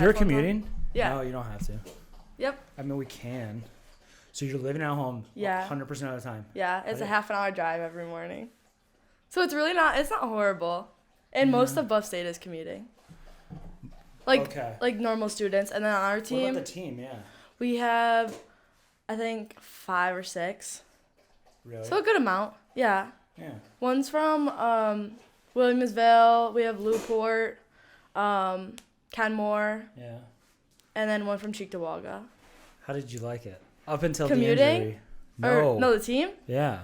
You're commuting? Yeah. No, you don't have to. Yep. I mean, we can. So you're living at home 100% of the time. Yeah, it's a half an hour drive every morning. So it's not horrible. And most of Buff State is commuting. Like normal students. And then on our team. What about the team? Yeah. We have, I think, 5 or 6. Really? So a good amount. Yeah. Yeah. One's from Williamsville. We have Newport, Kenmore. Yeah. And then one from Cheektowaga. How did you like it? Up until commuting? The injury. No. The team? Yeah.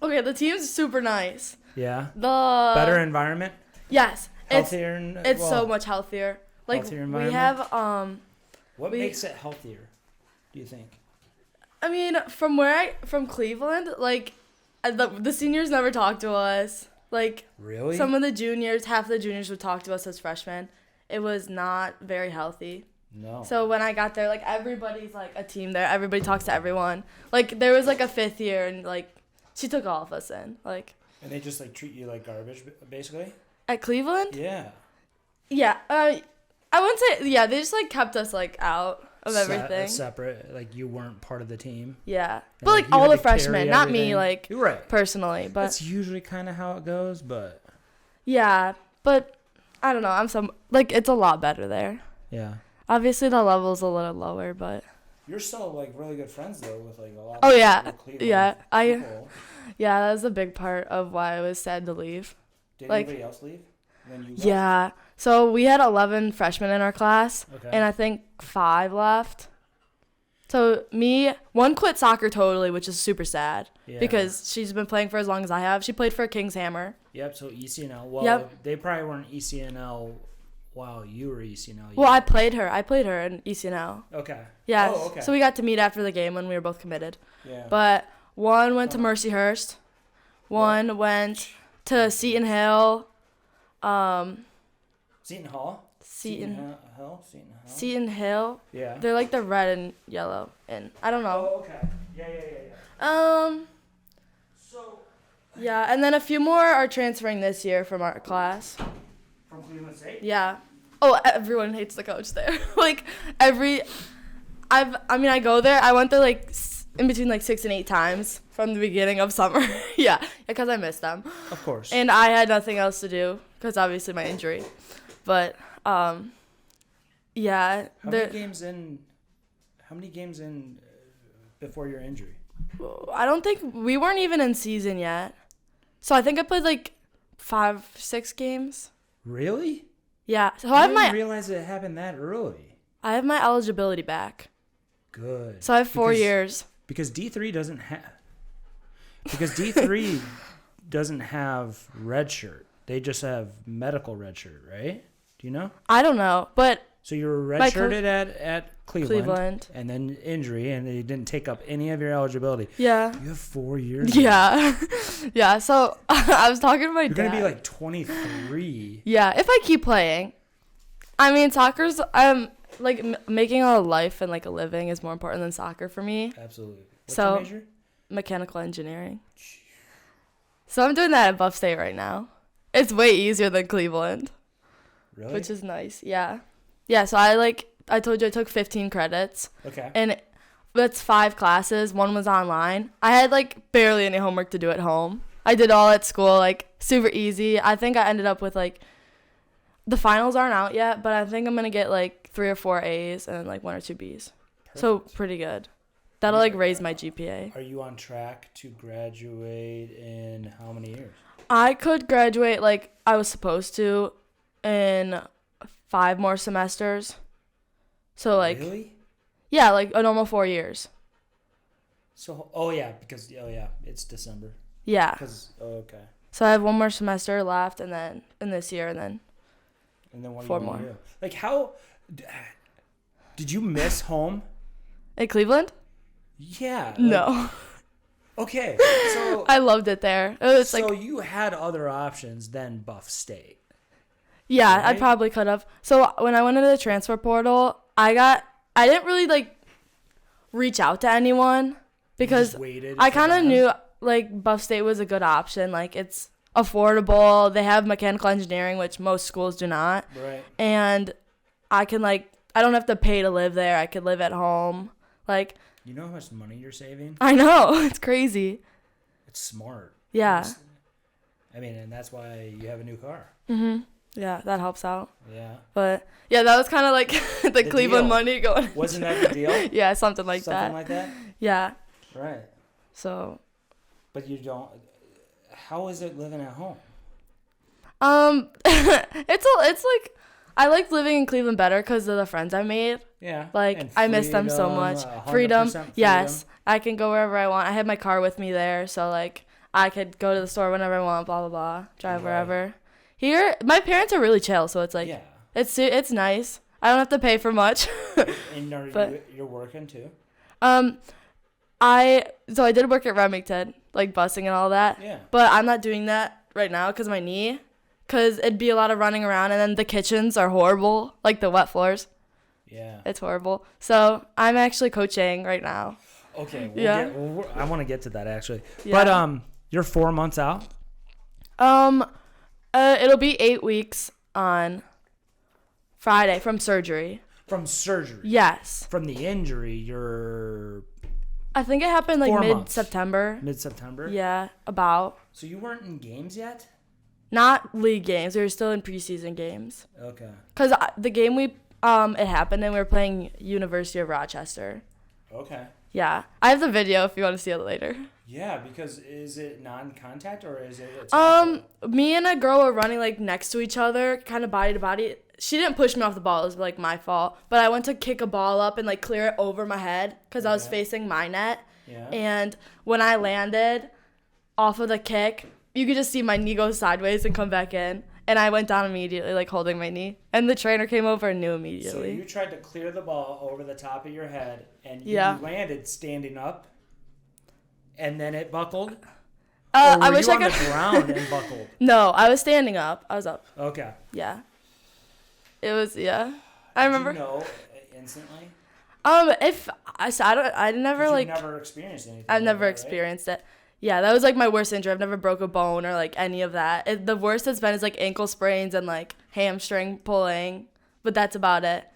Okay, the team's super nice. Yeah. The better environment? Yes. Healthier? It's so much healthier. Like healthier environment? We have What makes it healthier, do you think? I mean, from Cleveland, like the seniors never talked to us. Like really? Some of the juniors, half the juniors would talk to us as freshmen. It was not very healthy. No. So when I got there, like everybody's like a team there. Everybody talks to everyone. Like there was like a 5th year and like she took all of us in. Like. And they just like treat you like garbage, basically? At Cleveland? Yeah. Yeah. I wouldn't say, yeah, they just like kept us like out of everything. Separate, like you weren't part of the team. Yeah. And, but like all the freshmen, not me, like you're right. Personally. But that's usually kind of how it goes, but. Yeah, but I don't know. It's a lot better there. Yeah. Obviously the level's a little lower, but. You're still like really good friends though with like a lot of Cleveland yeah. people. Yeah, that was a big part of why I was sad to leave. Did anybody else leave? When you left? Yeah. So we had 11 freshmen in our class, and I think 5 left. So one quit soccer totally, which is super sad because she's been playing for as long as I have. She played for King's Hammer. Yep. So ECNL. Well, they probably weren't ECNL while you were ECNL. Well, I played her in ECNL. Okay. Yeah. Oh, okay. So we got to meet after the game when we were both committed. Yeah. But one went to Mercyhurst. One went to Seton Hill. Seton Hall? Seton Hill. Yeah. They're like the red and yellow, and I don't know. Oh, okay. Yeah. So. Yeah, and then a few more are transferring this year from our class. From Cleveland State? Yeah. Oh, everyone hates the coach there. Like I go there. I went there like in between like 6 and 8 times from the beginning of summer. Yeah, because I missed them. Of course. And I had nothing else to do because obviously my injury. But yeah. How many games in before your injury? I don't think we weren't even in season yet. So I think I played like 5-6 games. Really? Yeah. So I didn't realize it happened that early. I have my eligibility back. Good. So I have 4 years. Because D3 doesn't have red shirt. They just have medical red shirt, right? Do you know? I don't know, but so you were redshirted at Cleveland, and then injury, and they didn't take up any of your eligibility. Yeah. You have 4 years. Yeah. Yeah. So I was talking to my dad. You're gonna be like 23. Yeah, if I keep playing. I mean, soccer's like making a life and like a living is more important than soccer for me. Absolutely. What's your major? Mechanical engineering. So I'm doing that at Buff State right now. It's way easier than Cleveland. Really? Which is nice. Yeah. Yeah, so I told you I took 15 credits. Okay. And that's 5 classes. 1 was online. I had like barely any homework to do at home. I did all at school, like super easy. I think I ended up with like the finals aren't out yet, but I think I'm going to get like 3 or 4 A's and like 1 or 2 B's. Perfect. So pretty good. That'll like raise my GPA. Are you on track to graduate in how many years? I could graduate like I was supposed to in 5 more semesters. So like really? Yeah, like a normal 4 years. So it's December. Yeah. Okay. So I have 1 more semester left, and then in this year, and then 4 more. Like how did you miss home? In Cleveland? Yeah. No. Okay. So I loved it there. It was so you had other options than Buff State. Yeah, right? I probably could have. So when I went into the transfer portal, I didn't really like reach out to anyone because I kind of knew like Buff State was a good option. Like it's affordable. They have mechanical engineering, which most schools do not. Right. And I can like I don't have to pay to live there. I could live at home. Like, you know how much money you're saving? I know. It's crazy. It's smart. Yeah. And that's why you have a new car. Mhm. Yeah, that helps out. Yeah. But yeah, that was kind of like the Cleveland deal. money going. Wasn't that the deal? Yeah, something like that. Something like that? Yeah. Right. So. But you don't. How is it living at home? It's like I like living in Cleveland better because of the friends I made. Yeah. Like I miss them so much. Freedom. Yes. I can go wherever I want. I had my car with me there, so like I could go to the store whenever I want. Blah blah blah. Drive wherever. Here, my parents are really chill, so it's like it's nice. I don't have to pay for much. And you're working too? I did work at Remington, like busing and all that. Yeah. But I'm not doing that right now because of my knee. Because it'd be a lot of running around, and then the kitchens are horrible, like the wet floors. Yeah. It's horrible. So I'm actually coaching right now. Okay. I want to get to that actually. Yeah. But you're 4 months out? It'll be 8 weeks on Friday from surgery. From surgery? Yes. From the injury, you're... I think it happened like 4 months. mid-September. Mid-September? Yeah, about. So you weren't in games yet? Not league games. We were still in preseason games. Okay. Because the game it happened and we were playing University of Rochester. Okay. Yeah. I have the video if you want to see it later. Yeah, because is it non-contact or is it a tackle? Me and a girl were running like next to each other, kind of body to body. She didn't push me off the ball. It was like my fault. But I went to kick a ball up and like clear it over my head because I was facing my net. Yeah. And when I landed off of the kick, you could just see my knee go sideways and come back in. And I went down immediately, like holding my knee. And the trainer came over and knew immediately. So you tried to clear the ball over the top of your head and you landed standing up and then it buckled? I wish I could. On the ground and buckled? No, I was standing up. I was up. Okay. Yeah. It was, I remember. Did you know instantly? If I never like. You've never experienced anything. I've never experienced it. Yeah, that was like my worst injury. I've never broke a bone or like any of that. The worst it's been is like ankle sprains and like hamstring pulling, but that's about it.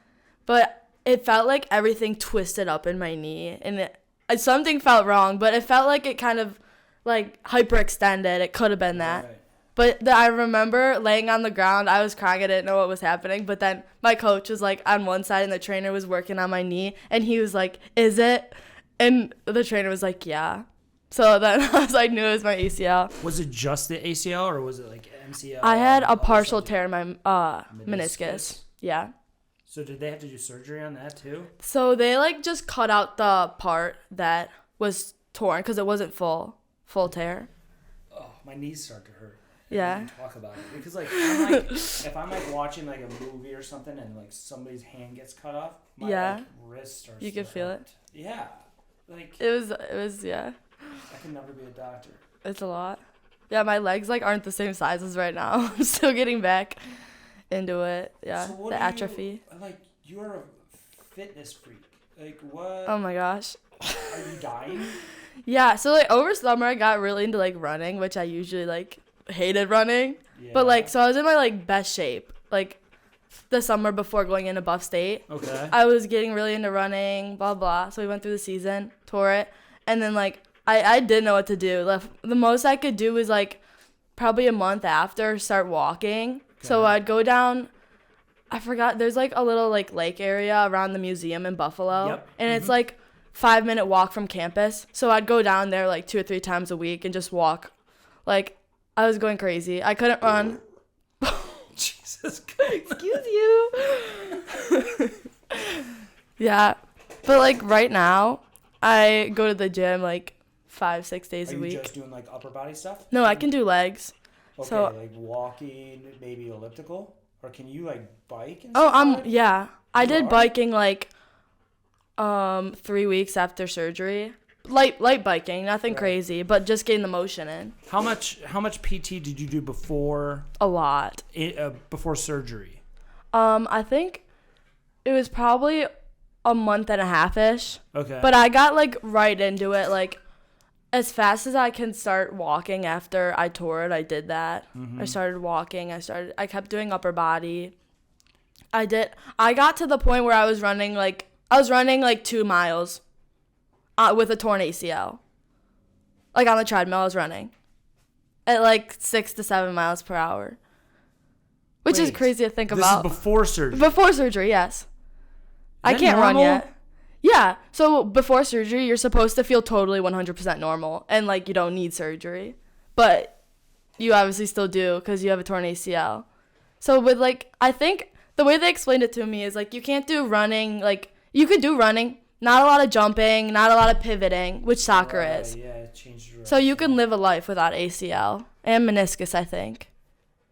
But it felt like everything twisted up in my knee, and something felt wrong, but it felt like it kind of like hyperextended. It could have been that. Right. But I remember laying on the ground. I was crying. I didn't know what was happening. But then my coach was like on one side and the trainer was working on my knee. And he was like, "Is it?" And the trainer was like, "Yeah." So then I knew it was my ACL. Was it just the ACL or was it like MCL? I had a partial tear in my meniscus. Yeah. So did they have to do surgery on that too? So they like just cut out the part that was torn because it wasn't full tear. Oh, my knees start to hurt. Yeah. Talk about it because like if I'm like watching like a movie or something and like somebody's hand gets cut off, my like, wrist starts. You could feel it. Yeah, like it was yeah. I can never be a doctor. It's a lot. Yeah, my legs like aren't the same size as right now. I'm still getting back into it. Yeah, so the atrophy. You're a fitness freak. Like what? Oh my gosh. Are you dying? Yeah, so like over summer I got really into like running, which I usually like hated running. Yeah. But like so I was in my like best shape like the summer before going into Buff State. Okay. I was getting really into running, blah blah. So we went through the season, tore it, and then like I didn't know what to do. The most I could do was like probably a month after start walking. Okay. So I'd go down. I forgot. There's like a little like lake area around the museum in Buffalo, and it's like 5-minute walk from campus. So I'd go down there like 2 or 3 times a week and just walk. Like I was going crazy. I couldn't run. Jesus Christ. Excuse you. Yeah, but like right now, I go to the gym like 5-6 days a week. Are you just doing like upper body stuff? No, I can do legs. Okay, so, like walking, maybe elliptical, or can you like bike? And yeah. I did biking like 3 weeks after surgery. Light biking, nothing crazy, but just getting the motion in. How much PT did you do before? A lot. Before surgery. I think it was probably a month and a half-ish. Okay. But I got like right into it, like as fast as I can start walking after I tore it, I did that. Mm-hmm. I started walking. I kept doing upper body. I did. I got to the point where I was running like 2 miles with a torn ACL. Like on the treadmill, I was running at like 6 to 7 miles per hour, which is crazy to think about. This is before surgery. Before surgery, yes. I can't run yet. Yeah. So before surgery, you're supposed to feel totally 100% normal, and like you don't need surgery, but you obviously still do because you have a torn ACL. So with like, I think the way they explained it to me is like you can't do running. Like you could do running, not a lot of jumping, not a lot of pivoting, which soccer is. Yeah, it changed direction. So you can live a life without ACL and meniscus, I think.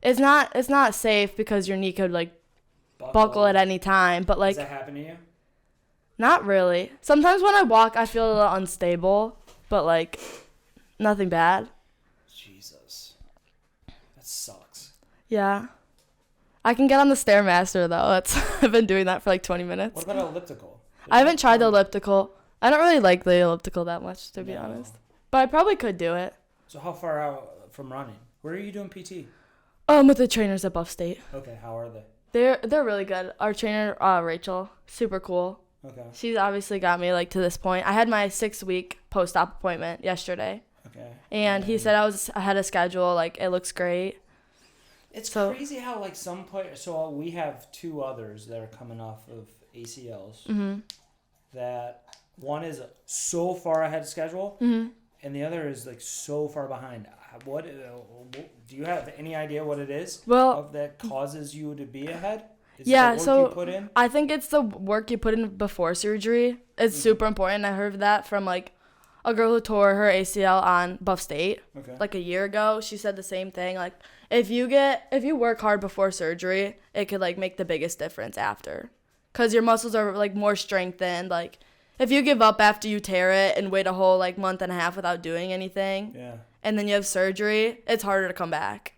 It's not safe because your knee could like buckle at any time, but like. Does that happen to you? Not really. Sometimes when I walk, I feel a little unstable, but like nothing bad. Jesus. That sucks. Yeah. I can get on the Stairmaster though. I've been doing that for like 20 minutes. What about elliptical? I haven't tried the elliptical. I don't really like the elliptical that much, to be honest. But I probably could do it. So how far out from running? Where are you doing PT? With the trainers at Buff State. Okay, how are they? They're really good. Our trainer, Rachel, super cool. Okay. She's obviously got me like to this point. I had my 6-week post-op appointment yesterday. Okay. And he said I was ahead of schedule. Like, it looks great. It's crazy how like some players. So we have 2 others that are coming off of ACLs. Mm-hmm. That one is so far ahead of schedule, mm-hmm. and the other is like so far behind. What do you have any idea what it is? Well, that causes you to be ahead. Is yeah, it the work so you put in? I think it's the work you put in before surgery. It's super important. I heard that from like a girl who tore her ACL on Buff State like a year ago. She said the same thing. Like if you work hard before surgery, it could like make the biggest difference after, because your muscles are like more strengthened. Like if you give up after you tear it and wait a whole like month and a half without doing anything, and then you have surgery, it's harder to come back.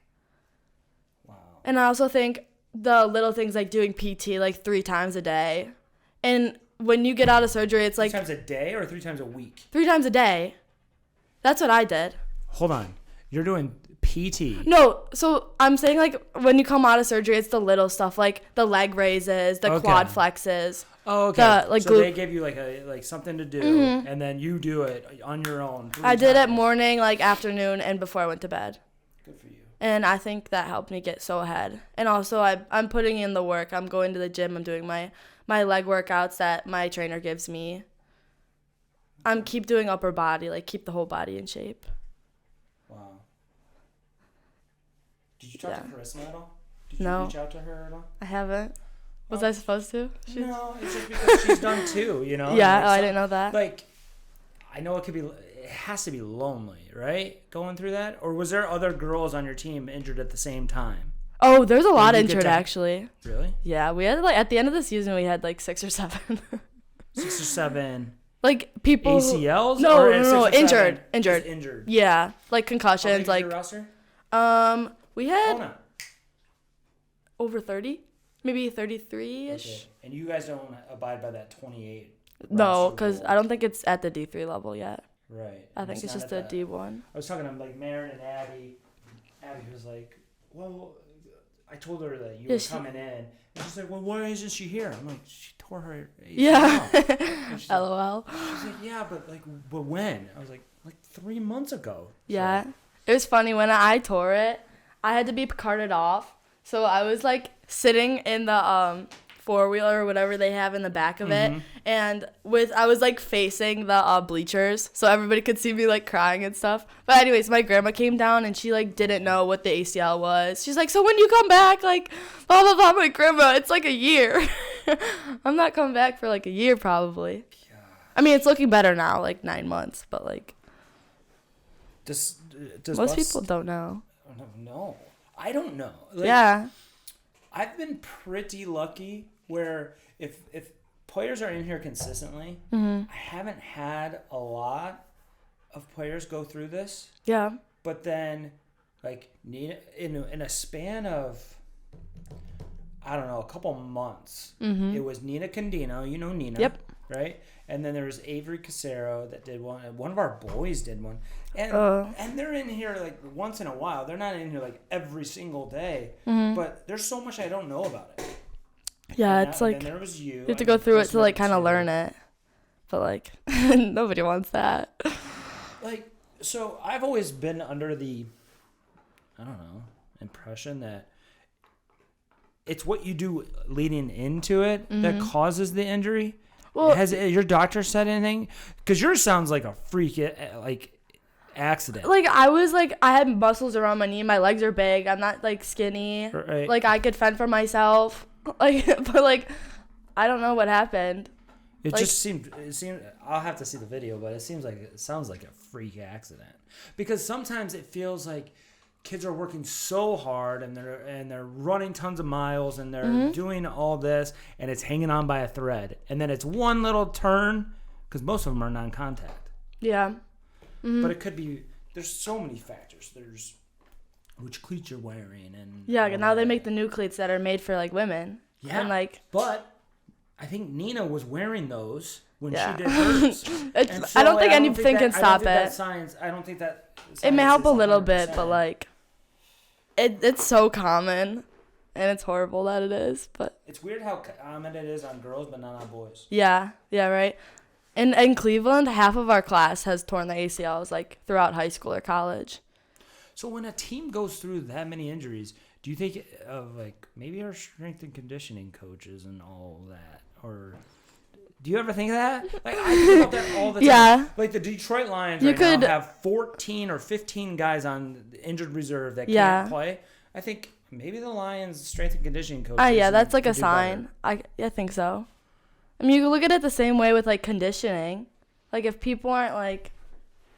Wow. And I also think the little things like doing PT like 3 times a day. And when you get out of surgery, it's like 3 times a day or 3 times a week? 3 times a day. That's what I did. Hold on. You're doing PT. No, so I'm saying like when you come out of surgery, it's the little stuff like the leg raises, the quad flexes. Oh, okay. So they give you like something to do, and then you do it on your own. I did it morning, like afternoon, and before I went to bed. Good for you. And I think that helped me get so ahead. And also I'm putting in the work. I'm going to the gym. I'm doing my leg workouts that my trainer gives me. I'm keep doing upper body, like keep the whole body in shape. Wow. Did you talk to Carissa at all? Did you reach out to her at all? I haven't. Was I supposed to? No, it's just because she's done too, you know? Yeah, like I didn't know that. Like, I know it has to be lonely, right? Going through that? Or was there other girls on your team injured at the same time? Oh, there's a lot injured actually. Really? Yeah, we had like at the end of the season we had like 6 or 7. 6 or 7. Like people. ACLs? No, injured. Just injured. Yeah, like concussions. How big is your roster? We had over 30, maybe 33-ish. Okay. And you guys don't abide by that 28. No, because I don't think it's at the D3 level yet. Right. I think it's just a D1. I was talking to like Marin and Abby. Abby was like, well, I told her that you were coming in. And she's like, well, why isn't she here? I'm like, she tore her ACL. Yeah. LOL. She's like, yeah, but when? I was like 3 months ago. Yeah. So. It was funny. When I tore it, I had to be carted off. So I was like sitting in the 4-wheeler or whatever they have in the back of it, and I was like facing the bleachers so everybody could see me like crying and stuff. But anyways, my grandma came down and she like didn't know what the ACL was. She's like, so when you come back, like blah blah blah. I'm like, grandma, it's like a year. I'm not coming back for like a year probably. Gosh. I mean, it's looking better now, like 9 months, but like does most people don't know. No, I don't know. Like, yeah, I've been pretty lucky where if players are in here consistently, I haven't had a lot of players go through this. Yeah. But then, like, Nina, in a span of, I don't know, a couple months, it was Nina Condino. You know Nina. Yep. Right? And then there was Avery Casero that did one. One of our boys did one. And they're in here, like, once in a while. They're not in here, like, every single day. But there's so much I don't know about it. Yeah, it's like then there was you have to go through it to like kind of learn it, but like nobody wants that. Like, so I've always been under the, I don't know, impression that it's what you do leading into it that causes the injury. Well, has your doctor said anything? Because yours sounds like a freak accident. Like I had muscles around my knee. My legs are big. I'm not like skinny. Right. Like I could fend for myself. Like, but like, I don't know what happened. It just seemed. I'll have to see the video, but it sounds like a freak accident. Because sometimes it feels like kids are working so hard and they're running tons of miles and they're doing all this and it's hanging on by a thread, and then it's one little turn, because most of them are non-contact. Yeah. But it could be. There's so many factors. There's which cleats you're wearing, and now they make the new cleats that are made for like women. Yeah. And like, but I think Nina was wearing those when she did hers. I don't think anything can stop it. I don't think that. It may help a little bit, but like, it's so common, and it's horrible that it is. But it's weird how common it is on girls, but not on boys. Yeah, right. In Cleveland, half of our class has torn the ACLs like throughout high school or college. So when a team goes through that many injuries, do you think of like maybe our strength and conditioning coaches and all that, or do you ever think of that? Like I think about that all the time. Yeah. Like the Detroit Lions now have 14 or 15 guys on injured reserve that can't play. I think maybe the Lions strength and conditioning coaches. Yeah, that's like a sign. I think so. I mean, you can look at it the same way with like conditioning. Like if people aren't like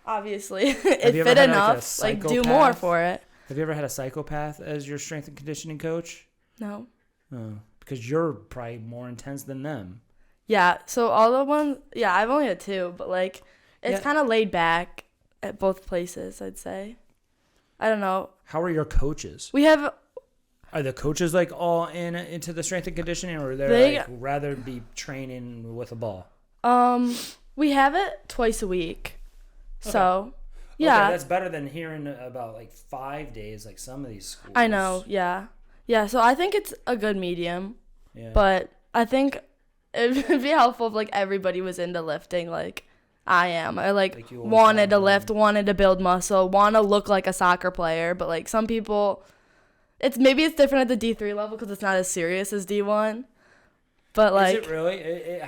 obviously fit enough, like do more for it. Have you ever had a psychopath as your strength and conditioning coach? No. Oh, because you're probably more intense than them. Yeah, so all the ones, I've only had 2, but like it's kind of laid back at both places, I'd say. I don't know. How are your coaches? Are the coaches like all into the strength and conditioning, or they like rather be training with a ball? We have it twice a week. Okay. So, yeah. Okay, that's better than hearing about like 5 days like some of these schools. I know, yeah. Yeah, so I think it's a good medium. Yeah. But I think it'd be helpful if like everybody was into lifting like I am. I like wanted to lift, wanted to build muscle, want to look like a soccer player, but like some people it's different at the D3 level because it's not as serious as D1. But like, is it really?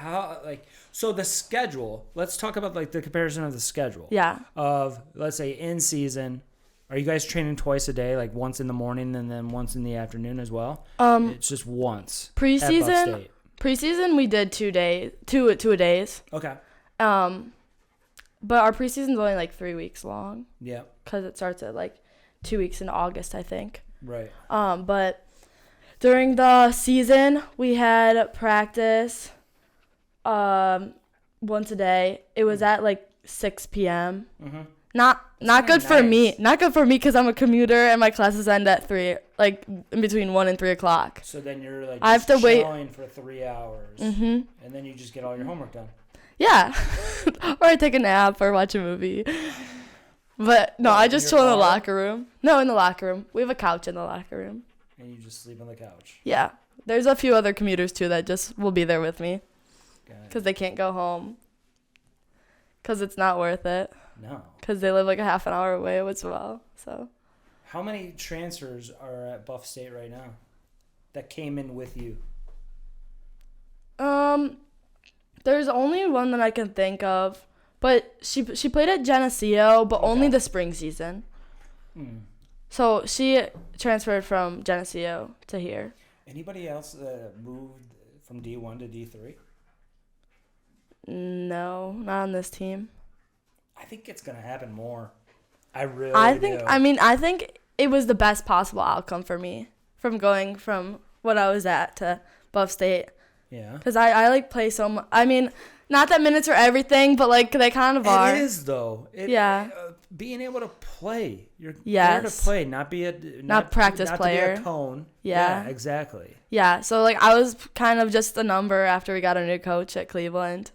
So the schedule. Let's talk about like the comparison of the schedule. Yeah. Of let's say in season, are you guys training twice a day, like once in the morning and then once in the afternoon as well? It's just once. Preseason we did 2 days, two a days. Okay. But our preseason's only like 3 weeks long. Yeah. Because it starts at like 2 weeks in August, I think. Right. But during the season, we had practice once a day. It was at like 6 p.m. Mm-hmm. Not good for me. Not good for me because I'm a commuter and my classes end at 3, like in between 1 and 3 o'clock. So then you're like I have to wait for 3 hours, and then you just get all your homework done. Yeah, or I take a nap or watch a movie. But no, I just chill in the locker room. No, in the locker room. We have a couch in the locker room. And you just sleep on the couch. Yeah, there's a few other commuters too that just will be there with me because they can't go home because it's not worth it. No. Because they live like a half an hour away as well. So. How many transfers are at Buff State right now that came in with you? There's only one that I can think of, but she played at Geneseo, but only the spring season. So she transferred from Geneseo to here. Anybody else moved from D1 to D3? No, not on this team. I think it's gonna happen more. I think it was the best possible outcome for me from going from what I was at to Buff State. Yeah. Because I like play so much. I mean, not that minutes are everything, but like they kind of are. It is though. Being able to play. You're there to play, not be a practice player. To be a cone. Yeah, exactly. Yeah. So like I was kind of just a number after we got a new coach at Cleveland.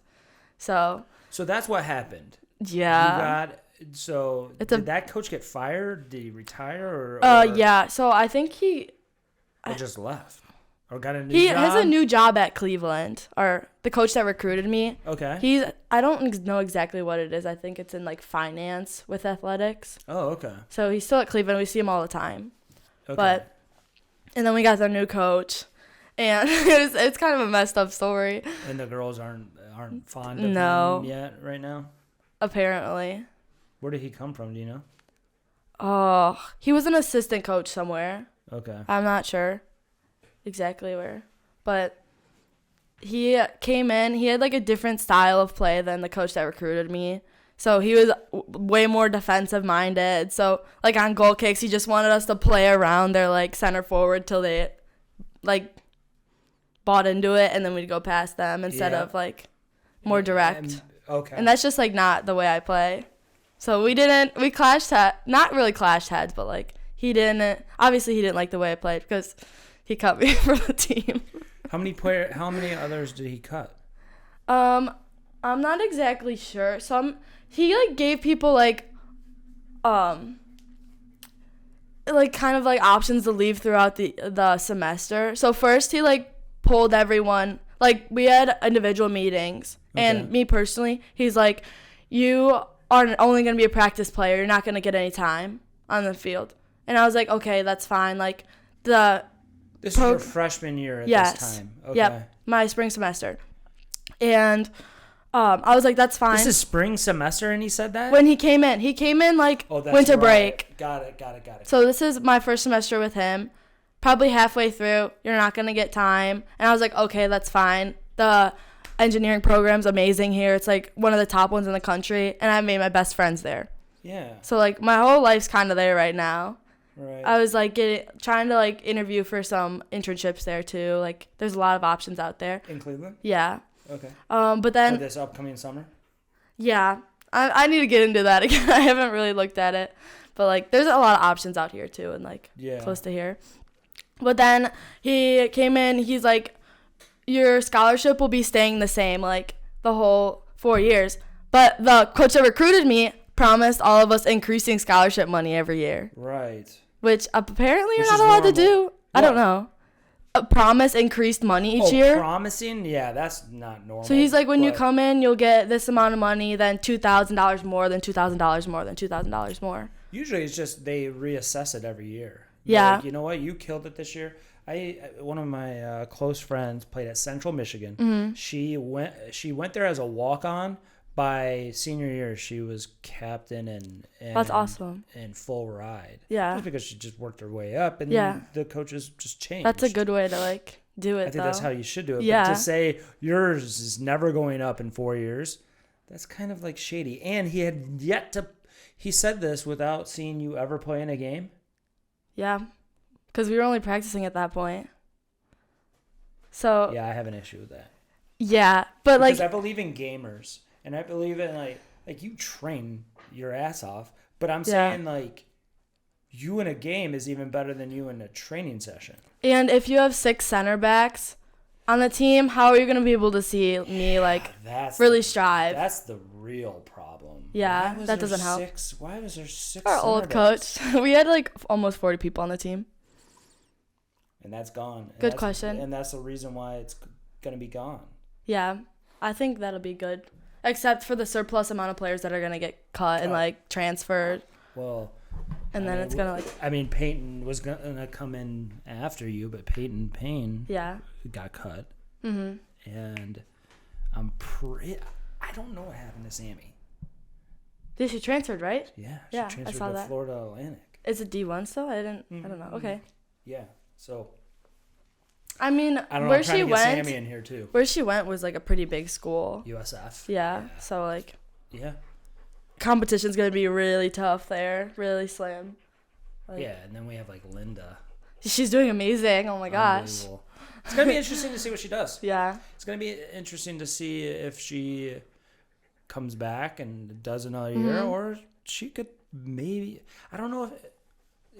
So that's what happened. Yeah. Did that coach get fired? Did he retire or yeah. So I think he just left. Or got a new job? He has a new job at Cleveland, or the coach that recruited me. Okay. I don't know exactly what it is. I think it's in like finance with athletics. Oh, okay. So he's still at Cleveland. We see him all the time. Okay. And then we got the new coach, and it's kind of a messed up story. And the girls aren't fond of him yet right now? Apparently. Where did he come from? Do you know? Oh, he was an assistant coach somewhere. Okay. I'm not sure exactly where. But he came in. He had like a different style of play than the coach that recruited me. So he was way more defensive minded. So like on goal kicks, he just wanted us to play around their like center forward till they like bought into it, and then we'd go past them instead of like more direct. Okay. And that's just like not the way I play. So we clashed not really clashed heads, but like he didn't like the way I played because he cut me for the team. How many others did he cut? I'm not exactly sure. He like gave people like kind of like options to leave throughout the semester. So first he like pulled everyone, like we had individual meetings. Okay. And me personally, he's like, you are only going to be a practice player. You're not going to get any time on the field. And I was like, okay, that's fine. Like this is your freshman year at this time. Okay. Yep, my spring semester. And I was like, that's fine. This is spring semester, and he said that? When he came in like winter break. Got it. So this is my first semester with him. Probably halfway through, you're not going to get time. And I was like, okay, that's fine. The engineering program's amazing here. It's like one of the top ones in the country, and I made my best friends there. Yeah. So like my whole life's kind of there right now. Right. I was like trying to like interview for some internships there too. Like there's a lot of options out there. In Cleveland? Yeah. Okay. But then for this upcoming summer? Yeah. I need to get into that again. I haven't really looked at it. But like there's a lot of options out here too, and like close to here. But then he came in, he's like, your scholarship will be staying the same like the whole 4 years. But the coach that recruited me promised all of us increasing scholarship money every year. Right. Which apparently you're not allowed to do. What? I don't know. Promise increased money each year. Promising? Yeah, that's not normal. So he's like, when you come in, you'll get this amount of money, then $2,000 more, then $2,000 more, then $2,000 more. Usually it's just they reassess it every year. Yeah. Like, you know what? You killed it this year. One of my close friends played at Central Michigan. Mm-hmm. She went there as a walk-on. By senior year, she was captain and that's awesome. And full ride. Yeah. Just because she just worked her way up, and the coaches just changed. That's a good way to like do it. I think that's how you should do it. Yeah. But to say yours is never going up in 4 years, that's kind of like shady. And he had yet to. He said this without seeing you ever play in a game. Yeah, because we were only practicing at that point. So. Yeah, I have an issue with that. Yeah, but because like. I believe in gamers. And I believe in like you train your ass off, but I'm saying like you in a game is even better than you in a training session. And if you have 6 center backs on the team, how are you going to be able to see me like really strive? That's the real problem. Yeah, that doesn't help. Why was there 6? Our old coach. We had like almost 40 people on the team. And that's gone. Good question. And that's the reason why it's going to be gone. Yeah, I think that'll be good. Except for the surplus amount of players that are going to get cut and, like, transferred. Well. And then it's going to, like. I mean, Peyton was going to come in after you, but Peyton Payne got cut. Mm-hmm. And I don't know what happened to Sammy. She transferred, right? Yeah. She transferred I saw to that. Florida Atlantic. Is it D1 still? I don't know. Okay. Yeah. So. I mean, I don't know, where I'm trying she to get went, Sammy in here too. Where she went was like a pretty big school. USF. Yeah. So like. Yeah. Competition's gonna be really tough there, really slim. Like, yeah, and then we have like Linda. She's doing amazing. Oh my gosh. It's gonna be interesting to see what she does. Yeah. It's gonna be interesting to see if she comes back and does another year, or she could maybe. I don't know if.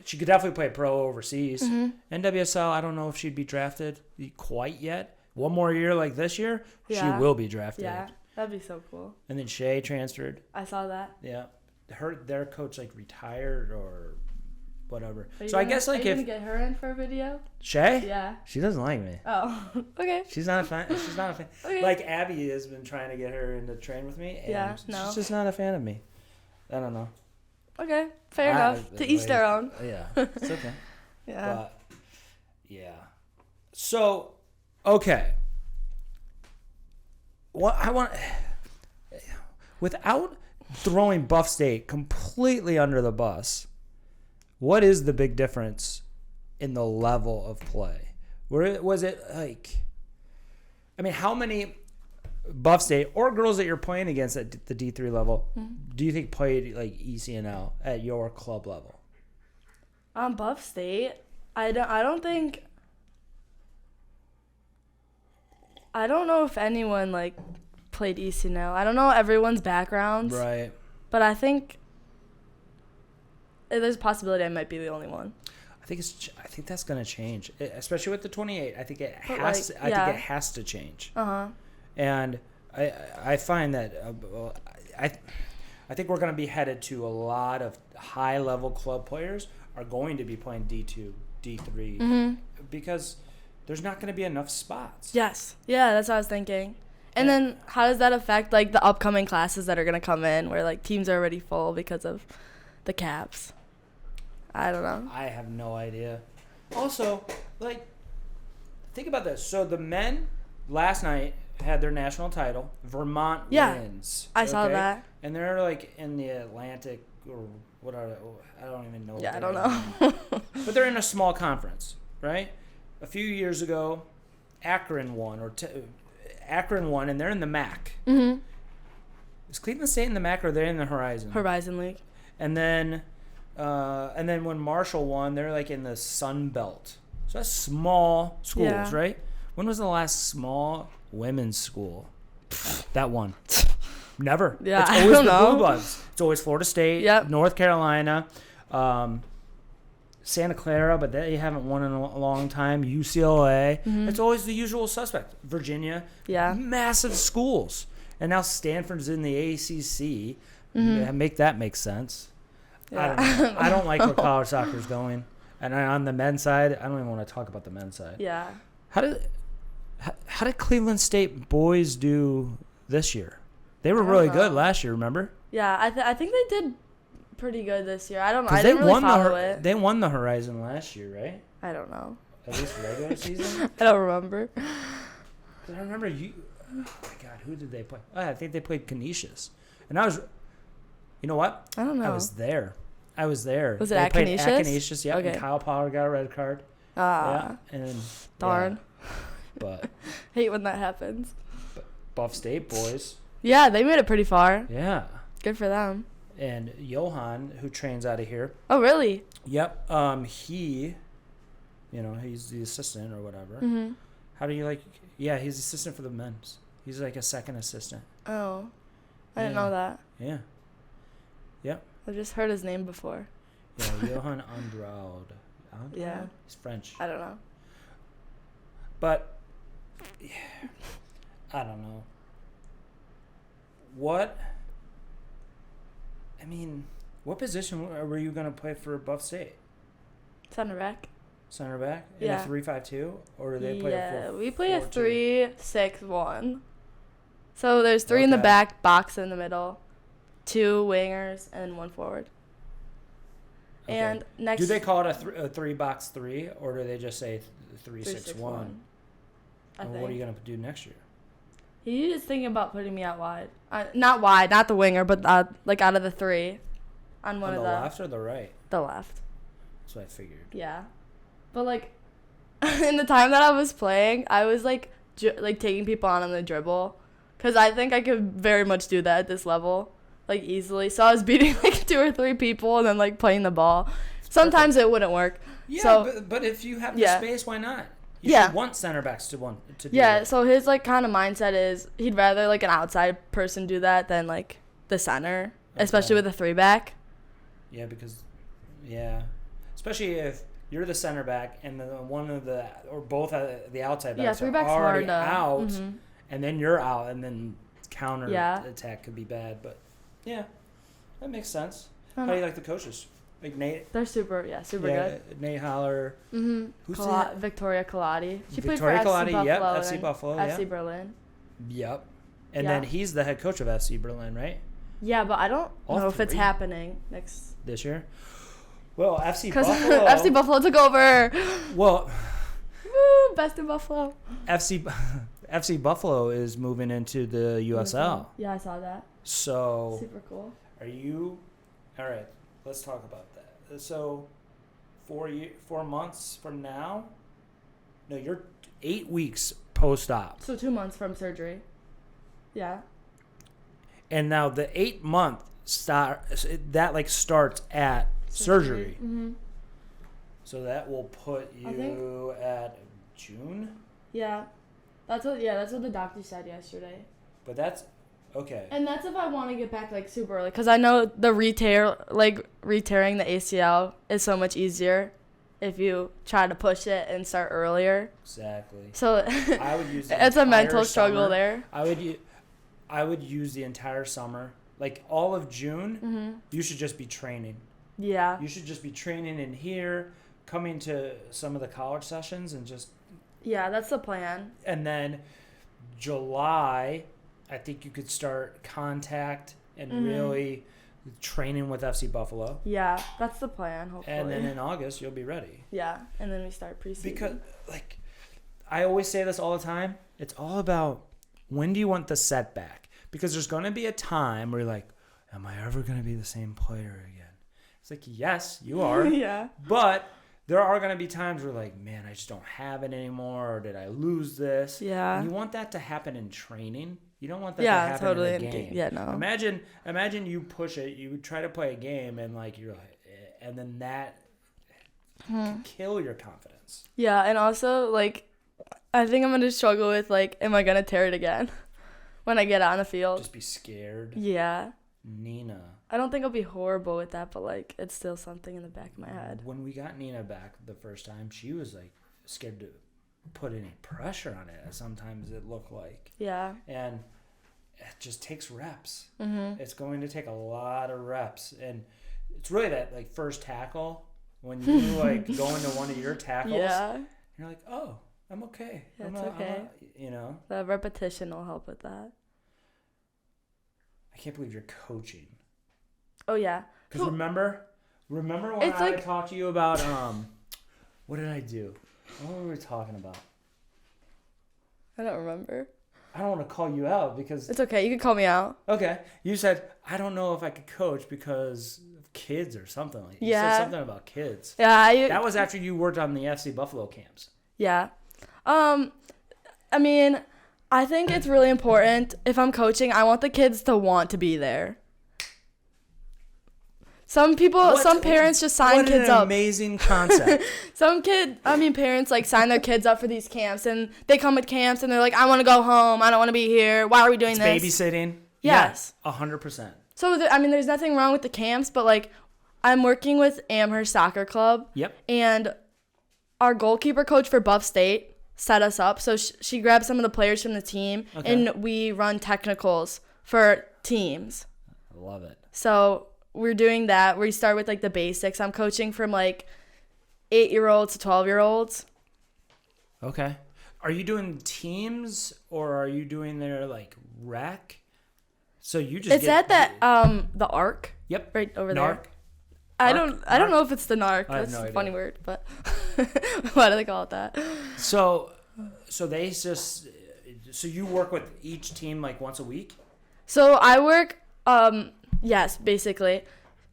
She could definitely play pro overseas. NWSL, I don't know if she'd be drafted quite yet. One more year like this year, she will be drafted. Yeah, that'd be so cool. And then Shay transferred. I saw that. Yeah. Their coach like retired or whatever. So I guess like are you gonna get her in for a video? Shay? Yeah. She doesn't like me. Oh, okay. She's not a fan. Okay. Like Abby has been trying to get her in to train with me, and she's just not a fan of me. I don't know. Okay, fair enough. To each their own. Yeah, it's okay. Yeah. But, yeah. So, okay. What I want, without throwing Buff State completely under the bus, what is the big difference in the level of play? Was it like, I mean, how many Buff State or girls that you're playing against at the D3 level do you think played like ECNL at your club level? On Buff State, I don't know if anyone like played ECNL. I don't know everyone's backgrounds. Right. But I think there's a possibility I might be the only one. I think that's gonna change, especially with the 28. I think it has. I think it has to change. And I find that I think we're gonna be headed to a lot of high level club players are going to be playing D2, D3 because there's not going to be enough spots. Yes. Yeah, that's what I was thinking. And then how does that affect like the upcoming classes that are going to come in where like teams are already full because of the caps? I don't know. I have no idea. Also, like, think about this. So the men last night had their national title. Vermont wins. I saw that. And they're like in the Atlantic or what are they? I don't even know. Yeah, I don't know. But they're in a small conference, right? A few years ago, Akron won, and they're in the MAC. Mm-hmm. Is Cleveland State in the MAC or they're in the Horizon? Horizon League. And then when Marshall won, they're like in the Sun Belt. So that's small schools, right? When was the last small women's school that won? Never. Yeah, it's always Blue Bloods. It's always Florida State, North Carolina, Santa Clara, but they haven't won in a long time. UCLA. Mm-hmm. It's always the usual suspect. Virginia. Yeah. Massive schools. And now Stanford's in the ACC. Mm-hmm. Make that make sense. Yeah. I don't know. I don't like where college soccer's going. And on the men's side, I don't even want to talk about the men's side. Yeah. How did Cleveland State boys do this year? They were really good last year, remember? Yeah, I think they did pretty good this year. I don't know. I didn't really follow it. They won the Horizon last year, right? I don't know. At least regular season? I don't remember. I remember you. Oh, my God. Who did they play? Oh, I think they played Canisius. And I was, you know what? I don't know. I was there. Was it at Canisius? At Canisius, yeah. Okay. And Kyle Power got a red card. Yeah. And darn. Yeah, but hate when that happens. Buff State boys. Yeah, they made it pretty far. Yeah. Good for them. And Johan, who trains out of here. Oh, really? Yep. He's the assistant or whatever. Mm-hmm. How do you like? Yeah, he's assistant for the men's. He's like a second assistant. Oh, I didn't know that. Yeah. Yep. I've just heard his name before. Yeah, Johan Andrade. Yeah. He's French. I don't know. But, yeah, I don't know. What position were you going to play for Buff State? Center back. Center back? In a 3-5-2? Or do they play a 4-4-2? Yeah, we play a 3-6-1. So there's 3 in the back, box in the middle, 2 wingers, and 1 forward. Okay. And next, do they call it a 3-box-3, or do they just say 3-6-1? What are you going to do next year? He is thinking about putting me out wide. Not wide, not the winger, but like out of the 3. On one of the left or the right? The left. That's what I figured. Yeah. But like in the time that I was playing, I was like taking people on the dribble. Because I think I could very much do that at this level, like easily. So I was beating like 2 or 3 people and then like playing the ball. Sometimes it wouldn't work. Yeah, so, but if you have the space, why not? You should want center backs to do it. So his like kind of mindset is he'd rather like an outside person do that than like the center, especially with a 3-back. Yeah, especially if you're the center back and one of the or both of the outside backs are already out, and then you're out, and then counter attack could be bad. But yeah, that makes sense. How do you like the coaches? Like Nate. They're super good. Nate Holler. Mm-hmm. Who's that? Victoria Colati. She Victoria played for Colati, FC Buffalo. yep. FC Buffalo, FC Berlin. Yep. And then he's the head coach of FC Berlin, right? Yeah, but I don't know if it's happening this year. Well, FC Buffalo. FC Buffalo took over. Well. Woo, best in Buffalo. FC Buffalo is moving into the USL. Yeah, I saw that. So. Super cool. All right, let's talk about that. So, 4 months from now, no, you're 8 weeks post-op. So 2 months from surgery. Yeah. And now the 8-month starts at surgery. Mm-hmm. So that will put you at June. Yeah, that's what the doctor said yesterday. But that's okay. And that's if I want to get back super early, because I know the re-tearing the ACL is so much easier if you try to push it and start earlier. Exactly. So I would use it's a mental struggle there. I would use the entire summer, like all of June. Mm-hmm. You should just be training. Yeah. You should just be training in here, coming to some of the college sessions, and just. Yeah, that's the plan. And then July, I think you could start contact and really training with FC Buffalo. Yeah, that's the plan, hopefully. And then in August, you'll be ready. Yeah, and then we start preseason. Because, I always say this all the time. It's all about when do you want the setback? Because there's going to be a time where you're like, am I ever going to be the same player again? It's like, yes, you are. Yeah. But there are going to be times where like, man, I just don't have it anymore, or did I lose this? Yeah. And you want that to happen in training. You don't want that to happen in a game. Yeah, no. Imagine you push it, you try to play a game, and like you're like, and then that can kill your confidence. Yeah, and also like, I think I'm gonna struggle with like, am I gonna tear it again when I get on the field? Just be scared. Yeah. Nina. I don't think I'll be horrible with that, but like, it's still something in the back of my head. When we got Nina back the first time, she was like scared to put any pressure on it. Sometimes it looked like. Yeah. And it just takes reps. Mm-hmm. It's going to take a lot of reps, and it's really that like first tackle when you like go into one of your tackles. Yeah. You're like, oh, I'm okay. That's okay. The repetition will help with that. I can't believe you're coaching. Oh yeah. Because remember when I talked to you about what did I do? What were we talking about? I don't remember. I don't want to call you out because it's okay. You can call me out. Okay. You said I don't know if I could coach because of kids or something like that. Yeah. You said something about kids. Yeah. That was after you worked on the FC Buffalo camps. Yeah. I mean, I think it's really important. If I'm coaching, I want the kids to want to be there. Some parents just sign kids up. What an amazing concept. Parents like sign their kids up for these camps, and they come at camps and they're like, I want to go home. I don't want to be here. Why are we doing this? Babysitting. Yes. 100%. So, there's nothing wrong with the camps, but like, I'm working with Amherst Soccer Club. Yep. And our goalkeeper coach for Buff State set us up. So she grabbed some of the players from the team, and we run technicals for teams. I love it. So we're doing that. We start with like the basics. I'm coaching from like 8-year-olds to 12-year-olds. Okay. Are you doing teams or are you doing their like rec? So you just it's at that the ARC. Yep. Right over Narc. there. I don't know if it's the NARC. That's a funny word, but why do they call it that? So they just you work with each team like once a week? So I work yes, basically.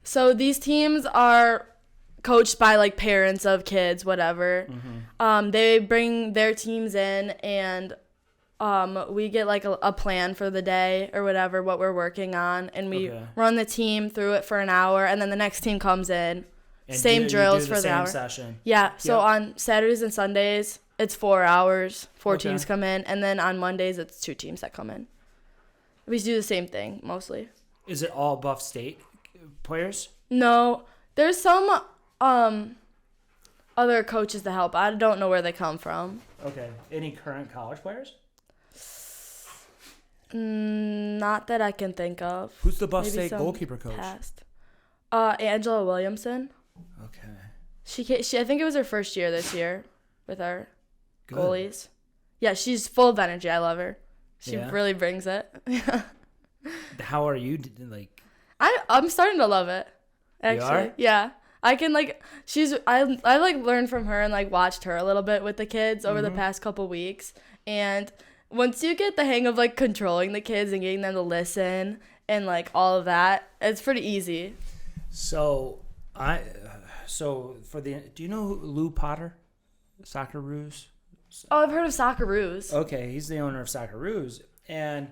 So these teams are coached by like parents of kids, whatever. Mm-hmm. They bring their teams in, and we get like a plan for the day or whatever, what we're working on, and we run the team through it for an hour, and then the next team comes in. And same drills for the hour. Session. Yeah. So on Saturdays and Sundays, it's 4 hours. 4 teams come in, and then on Mondays, it's 2 teams that come in. We do the same thing mostly. Is it all Buff State players? No, there's some other coaches that help. I don't know where they come from. Okay. Any current college players? Not that I can think of. Who's the Buff State goalkeeper coach? Past. Angela Williamson. Okay. She I think it was her first year this year with our Good. goalies. Yeah, she's full of energy. I love her. She Yeah. really brings it. How are you like? I'm starting to love it. Actually, You are? yeah. I can like I like learned from her and like watched her a little bit with the kids over the past couple weeks. And once you get the hang of like controlling the kids and getting them to listen and like all of that, it's pretty easy. So do you know Lou Potter, Socceroos? Oh, I've heard of Socceroos. Okay, he's the owner of Socceroos, and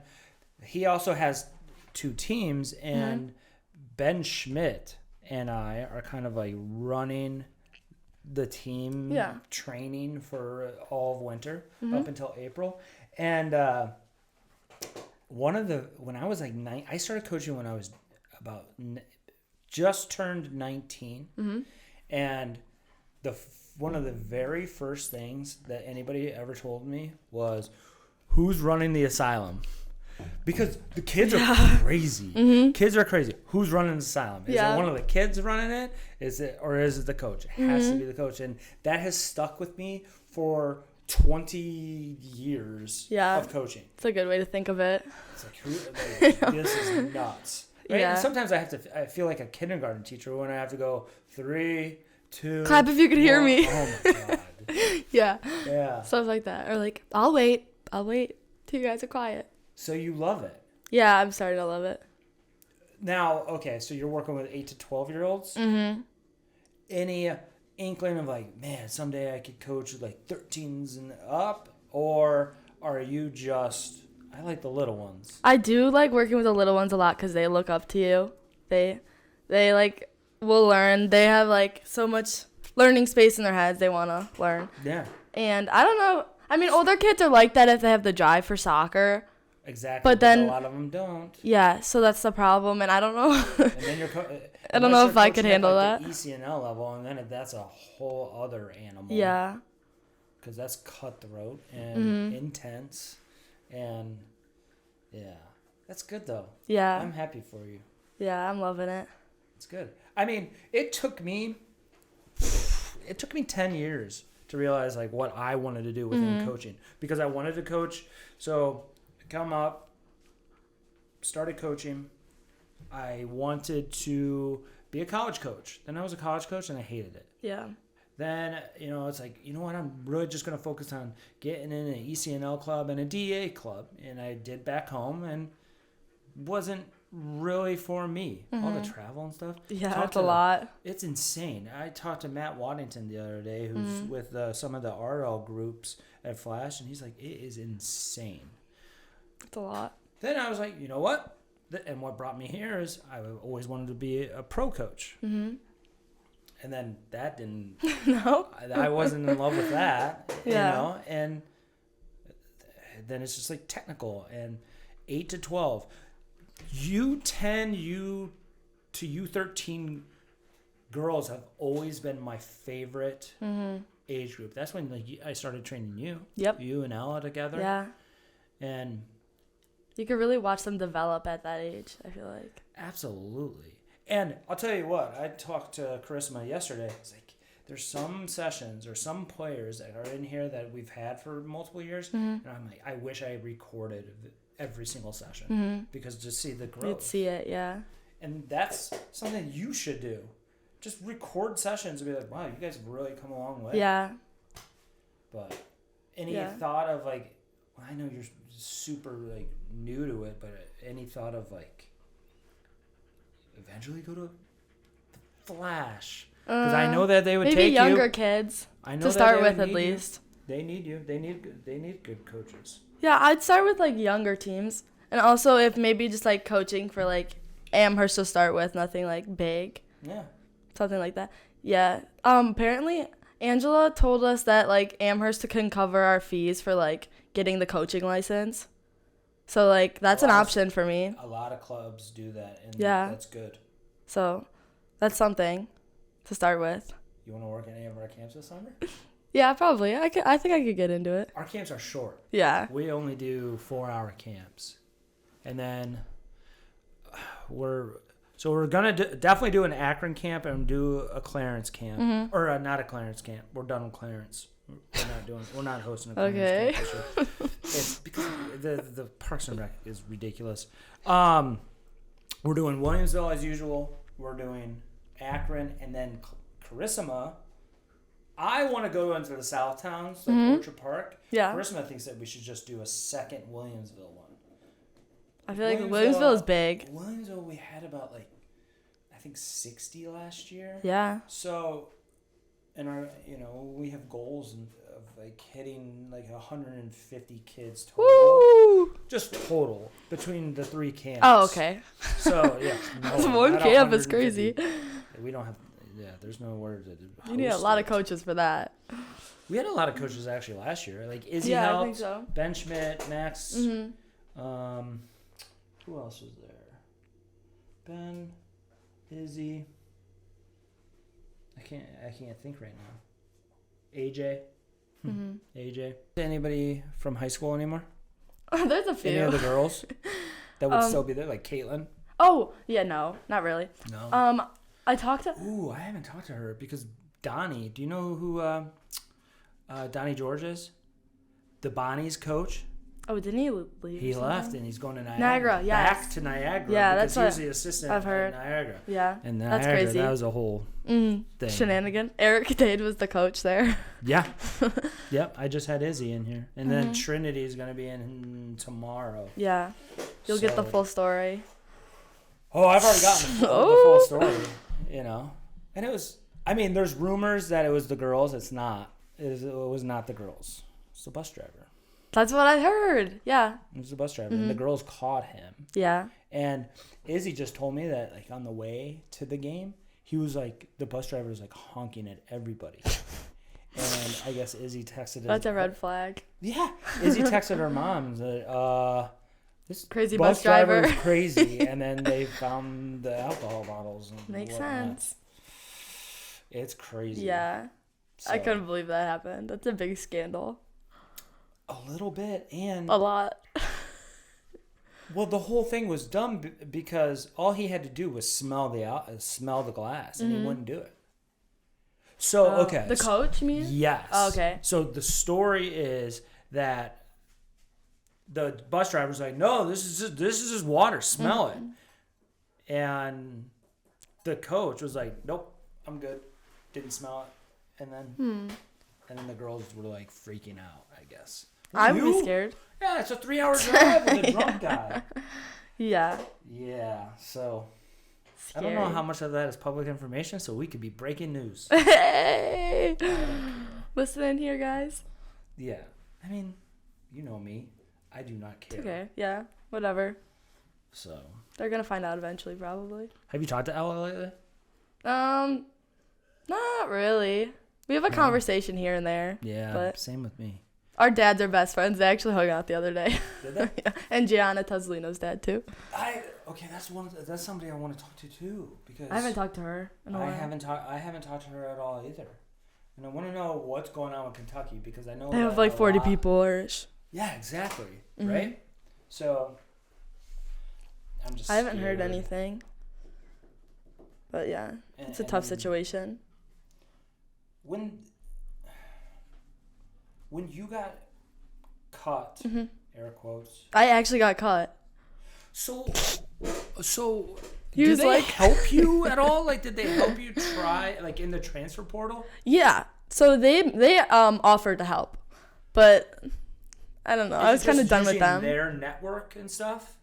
he also has 2 teams, and Ben Schmidt and I are kind of like running the team training for all of winter up until April. And when I was like 9, I started coaching when I was about just turned 19. And one of the very first things that anybody ever told me was, who's running the asylum? Because the kids are crazy. Kids are crazy. Who's running the asylum? Is it one of the kids running it? Is it the coach? It has to be the coach. And that has stuck with me for 20 years of coaching. It's a good way to think of it. It's like, this is nuts. Right? Yeah. And sometimes I feel like a kindergarten teacher when I have to go 3, 2. Clap if you could hear me. Oh my God. Yeah. Stuff like that. Or like, I'll wait till you guys are quiet. So you love it. Yeah, I'm starting to love it. Now, okay, so you're working with 8 to 12-year-olds. Any inkling of like, man, someday I could coach with like 13s and up, or are you just, I like the little ones? I do like working with the little ones a lot because they look up to you. They like will learn. They have like so much learning space in their heads. They want to learn. Yeah. And I don't know. I mean, older kids are like that if they have the drive for soccer. Exactly. But then a lot of them don't. Yeah, so that's the problem, and I don't know. And then I don't know if I could handle that. The ECNL level, and then that's a whole other animal. Yeah. Because that's cutthroat and intense, and yeah, that's good though. Yeah. I'm happy for you. Yeah, I'm loving it. It's good. I mean, it took me 10 years to realize like what I wanted to do within coaching, because I wanted to coach. So come up, started coaching. I wanted to be a college coach. Then I was a college coach and I hated it. Yeah. Then, it's like, you know what? I'm really just going to focus on getting in an ECNL club and a DA club. And I did back home and wasn't really for me. All the travel and stuff. Yeah, that's a lot. It's insane. I talked to Matt Waddington the other day, who's with some of the RL groups at Flash, and he's like, it is insane. It's a lot. Then I was like, you know what? And what brought me here is I always wanted to be a pro coach. And then that didn't. No. I wasn't in love with that. Yeah. And then it's just like technical and 8 to 12. U10 to U13 girls have always been my favorite age group. That's when I started training you. Yep. You and Ella together. Yeah. And you could really watch them develop at that age, I feel like. Absolutely. And I'll tell you what, I talked to Charisma yesterday. It's like, there's some sessions or some players that are in here that we've had for multiple years. And I'm like, I wish I recorded every single session because to see the growth. You'd see it, yeah. And that's something you should do. Just record sessions and be like, wow, you guys have really come a long way. Yeah. But any thought of like, well, I know you're super like new to it, but any thought of like eventually go to Flash? Because I know that they would maybe take younger you. kids I know to start with at least. They need you. They need good coaches. Yeah, I'd start with like younger teams, and also if maybe just like coaching for like Amherst to start with, nothing like big. Yeah. Something like that. Yeah. Apparently Angela told us that like Amherst can cover our fees for like getting the coaching license. So like that's an option for me. A lot of clubs do that, and that's good. So that's something to start with. You want to work at any of our camps this summer? Yeah, probably. I think I could get into it. Our camps are short. Yeah. We only do 4-hour camps. And then So we're gonna definitely do an Akron camp and do a Clarence camp, or not a Clarence camp. We're done with Clarence. We're not hosting a Clarence camp this year. It's because the Parks and Rec is ridiculous. We're doing Williamsville as usual. We're doing Akron, and then Carissima. I want to go into the South Towns, like Orchard Park. Yeah. Carissima thinks that we should just do a second Williamsville one. I feel like Williamsville is big. Williamsville, we had about I think 60 last year. Yeah. So, and we have goals of hitting 150 kids total. Woo! Just total between the 3 camps. Oh, okay. So yeah, one camp is crazy. We don't have. Yeah, there's no word to. You need a lot of coaches for that. We had a lot of coaches actually last year. Izzy helped. helped. I think so. Ben Schmidt, Max. Mm-hmm. Who else was there? Ben, Izzy. I can't think right now. AJ. AJ. Anybody from high school anymore? There's a few. Any other girls that would still be there, like Caitlin? Oh yeah, no, not really. No. I talked to. Ooh, I haven't talked to her because Donnie. Do you know who Donnie George is? The Bonnie's coach. Oh, didn't he leave? He left and he's going to Niagara. Niagara, yes. Back to Niagara. Yeah, because that's he what was the assistant I've heard. at Niagara. Yeah, And Niagara, that's crazy. That was a whole thing. Shenanigan. Eric Dade was the coach there. Yeah. Yep. I just had Izzy in here, and then Trinity is going to be in tomorrow. Yeah, you'll get the full story. Oh, I've already gotten the full story. And it was. I mean, there's rumors that it was the girls. It's not. It was not the girls. It's the bus driver. That's what I heard. Yeah. It was the bus driver, and the girls caught him. Yeah. And Izzy just told me that, on the way to the game, he was the bus driver was honking at everybody. And I guess Izzy texted. That's a red flag. Yeah. Izzy texted her mom and said, this crazy bus driver is crazy. And then they found the alcohol bottles. And Makes whatnot. sense. It's crazy. Yeah. So, I couldn't believe that happened. That's a big scandal. A little bit. And a lot. Well, the whole thing was dumb because all he had to do was smell the glass, and he wouldn't do it. So, okay. The coach, you mean? Yes. Oh, okay. So the story is that the bus driver was like, "No, this is just water. Smell it." And the coach was like, "Nope, I'm good. Didn't smell it." And then the girls were freaking out, I guess. I would be scared. Yeah, it's a 3-hour drive with a drunk guy. Yeah. Yeah, so Scary. I don't know how much of that is public information, so we could be breaking news. Hey! Listen in here, guys. Yeah. I mean, you know me. I do not care. Okay, yeah, whatever. So. They're going to find out eventually, probably. Have you talked to Ella lately? Not really. We have a conversation here and there. Yeah, but same with me. Our dads are best friends. They actually hung out the other day. Did they? Yeah. And Gianna Tuzolino's dad too. That's somebody I want to talk to too because I haven't talked to her in a while. I haven't talked to her at all either, and I want to know what's going on with Kentucky because I know they have 40 people or ish. Yeah, exactly. Right. So I'm just. I haven't heard anything. But yeah, it's a tough situation. When you got cut, air quotes. I actually got cut. So did they help you at all? Did they help you try in the transfer portal? Yeah. So they offered to help, but I don't know. I was kind of done with them. Their network and stuff.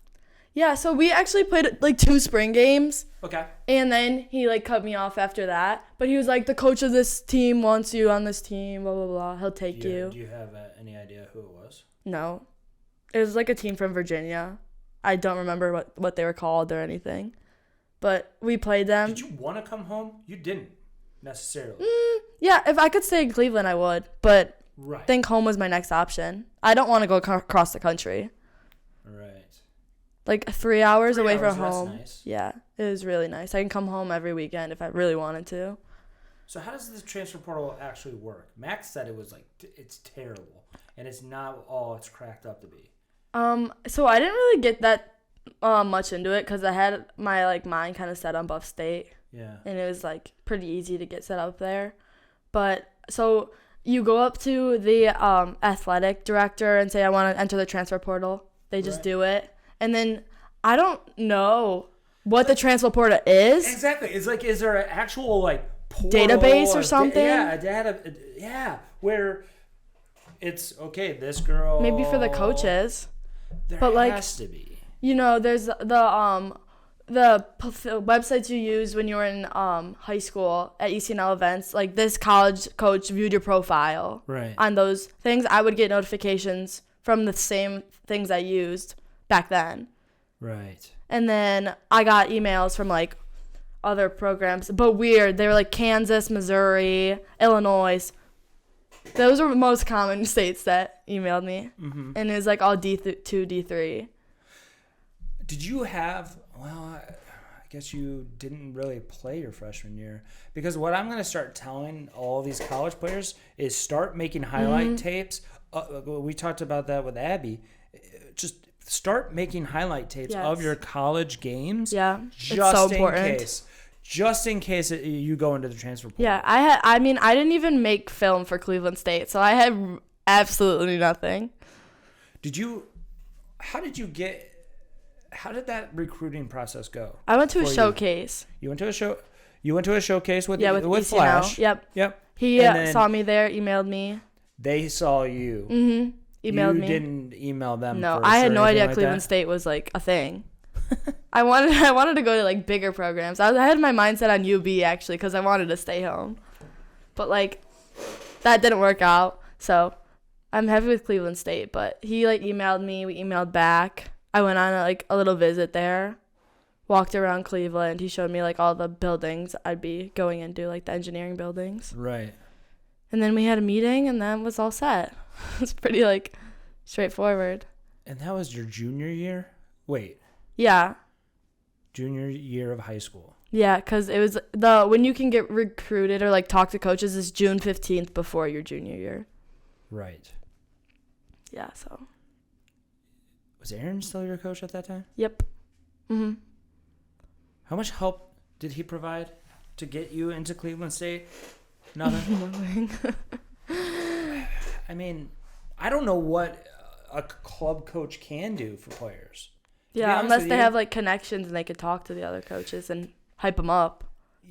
Yeah. So we actually played 2 spring games. Okay. And then he cut me off after that. But he was like, the coach of this team wants you on this team, blah, blah, blah. He'll take you. Do you have any idea who it was? No. It was a team from Virginia. I don't remember what they were called or anything. But we played them. Did you want to come home? You didn't necessarily. Yeah, if I could stay in Cleveland, I would. But right. I think home was my next option. I don't want to go across the country. Right. 3 hours away from that's home. Nice. Yeah, it was really nice. I can come home every weekend if I really wanted to. So how does this transfer portal actually work? Max said it was it's terrible and it's not all it's cracked up to be. So I didn't really get that much into it because I had my like mind kind of set on Buff State. Yeah. And it was like pretty easy to get set up there. But so you go up to the athletic director and say, I want to enter the transfer portal. They just do it. And then I don't know what the transfer portal is. Exactly. It's like, is there an actual like database or something? A data. Yeah. Where it's, okay, this girl. Maybe for the coaches. There has to be. You know, there's the websites you use when you were in high school at ECNL events, like this college coach viewed your profile. Right. On those things, I would get notifications from the same things I used back then. Right. And then I got emails from like other programs, but weird. They were like Kansas, Missouri, Illinois. Those were the most common states that emailed me. Mm-hmm. And it was like all D2, D3. Did you have, well, I guess you didn't really play your freshman year, because what I'm going to start telling all these college players is start making highlight tapes. We talked about that with Abby. Just start making highlight tapes of your college games. Yeah, just it's so in important. case. Just in case you go into the transfer portal. Yeah, I didn't even make film for Cleveland State, so I had absolutely nothing. How did that recruiting process go? I went to a showcase. You went to a show. You went to a showcase with ECNL. Flash. Yep. He saw me there, emailed me. They saw you. Mm-hmm. Emailed me. You didn't email them. No, I had no idea Cleveland State was like a thing. I wanted to go to like bigger programs. I had my mindset on UB actually because I wanted to stay home, but like that didn't work out. So I'm happy with Cleveland State. But he like emailed me. We emailed back. I went on a little visit there, walked around Cleveland. He showed me like all the buildings I'd be going into, like the engineering buildings. Right. And then we had a meeting, and that was all set. It was pretty like straightforward. And that was your junior year? Wait. Yeah. Junior year of high school. Yeah, because it was when you can get recruited or like talk to coaches is June 15th before your junior year. Right. Yeah, so. Was Aaron still your coach at that time? Yep. Mm-hmm. How much help did he provide to get you into Cleveland State? Nothing? I mean, I don't know what a club coach can do for players. Yeah, unless they have like connections and they could talk to the other coaches and hype them up.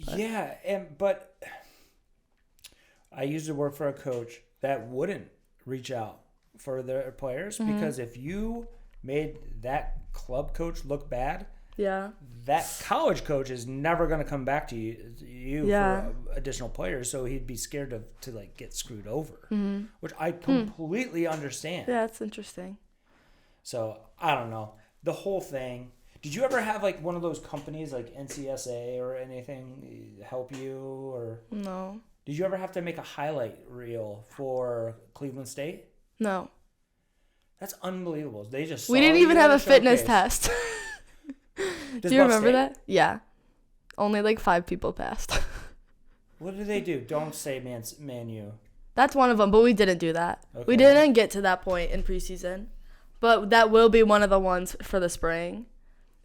But. Yeah, but I used to work for a coach that wouldn't reach out for their players because if you made that club coach look bad, that college coach is never going to come back to you for additional players, so he'd be scared to like get screwed over, which I completely understand. Yeah, that's interesting. So I don't know. The whole thing. Did you ever have like one of those companies like NCSA or anything help you, or no? Did you ever have to make a highlight reel for Cleveland State? No. That's unbelievable. They just we didn't even have a fitness test. Do you remember that? Yeah. Only like 5 people passed. What do they do? Don't say Man U. That's one of them, but we didn't do that. Okay. We didn't get to that point in preseason. But that will be one of the ones for the spring.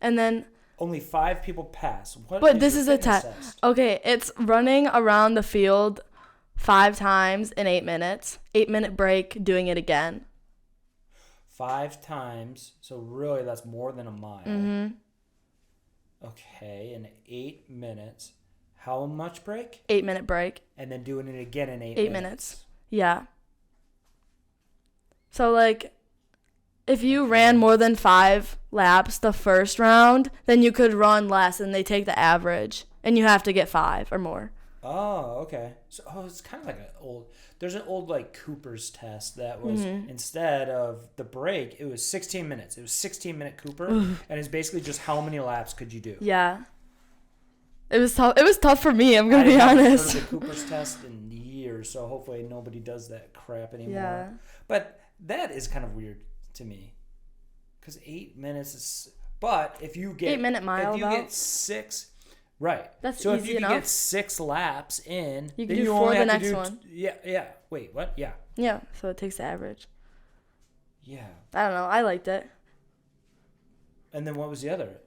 And then only 5 people pass. But this is a test. Okay, it's running around the field 5 times in 8 minutes. 8-minute break, doing it again. 5 times. So really that's more than a mile. Mm-hmm. Okay, in 8 minutes. How much break? 8-minute break. And then doing it again in 8 minutes. Yeah. So like if you ran more than 5 laps the first round, then you could run less and they take the average and you have to get 5 or more. Oh, okay. So it's kind of like there's an old like Cooper's test that was instead of the break, it was 16 minutes. It was 16-minute Cooper and it's basically just how many laps could you do. Yeah. It was tough. It was tough for me, I'm going to be honest. I haven't heard of the Cooper's test in years, so hopefully nobody does that crap anymore. Yeah. But that is kind of weird to me, because 8 minutes is. But if you get 8-minute mile, get 6, right? That's so easy if you enough. Get 6 laps in, you can do 4 the next one. Yeah. Wait, what? Yeah. Yeah. So it takes the average. Yeah. I don't know. I liked it. And then what was the other?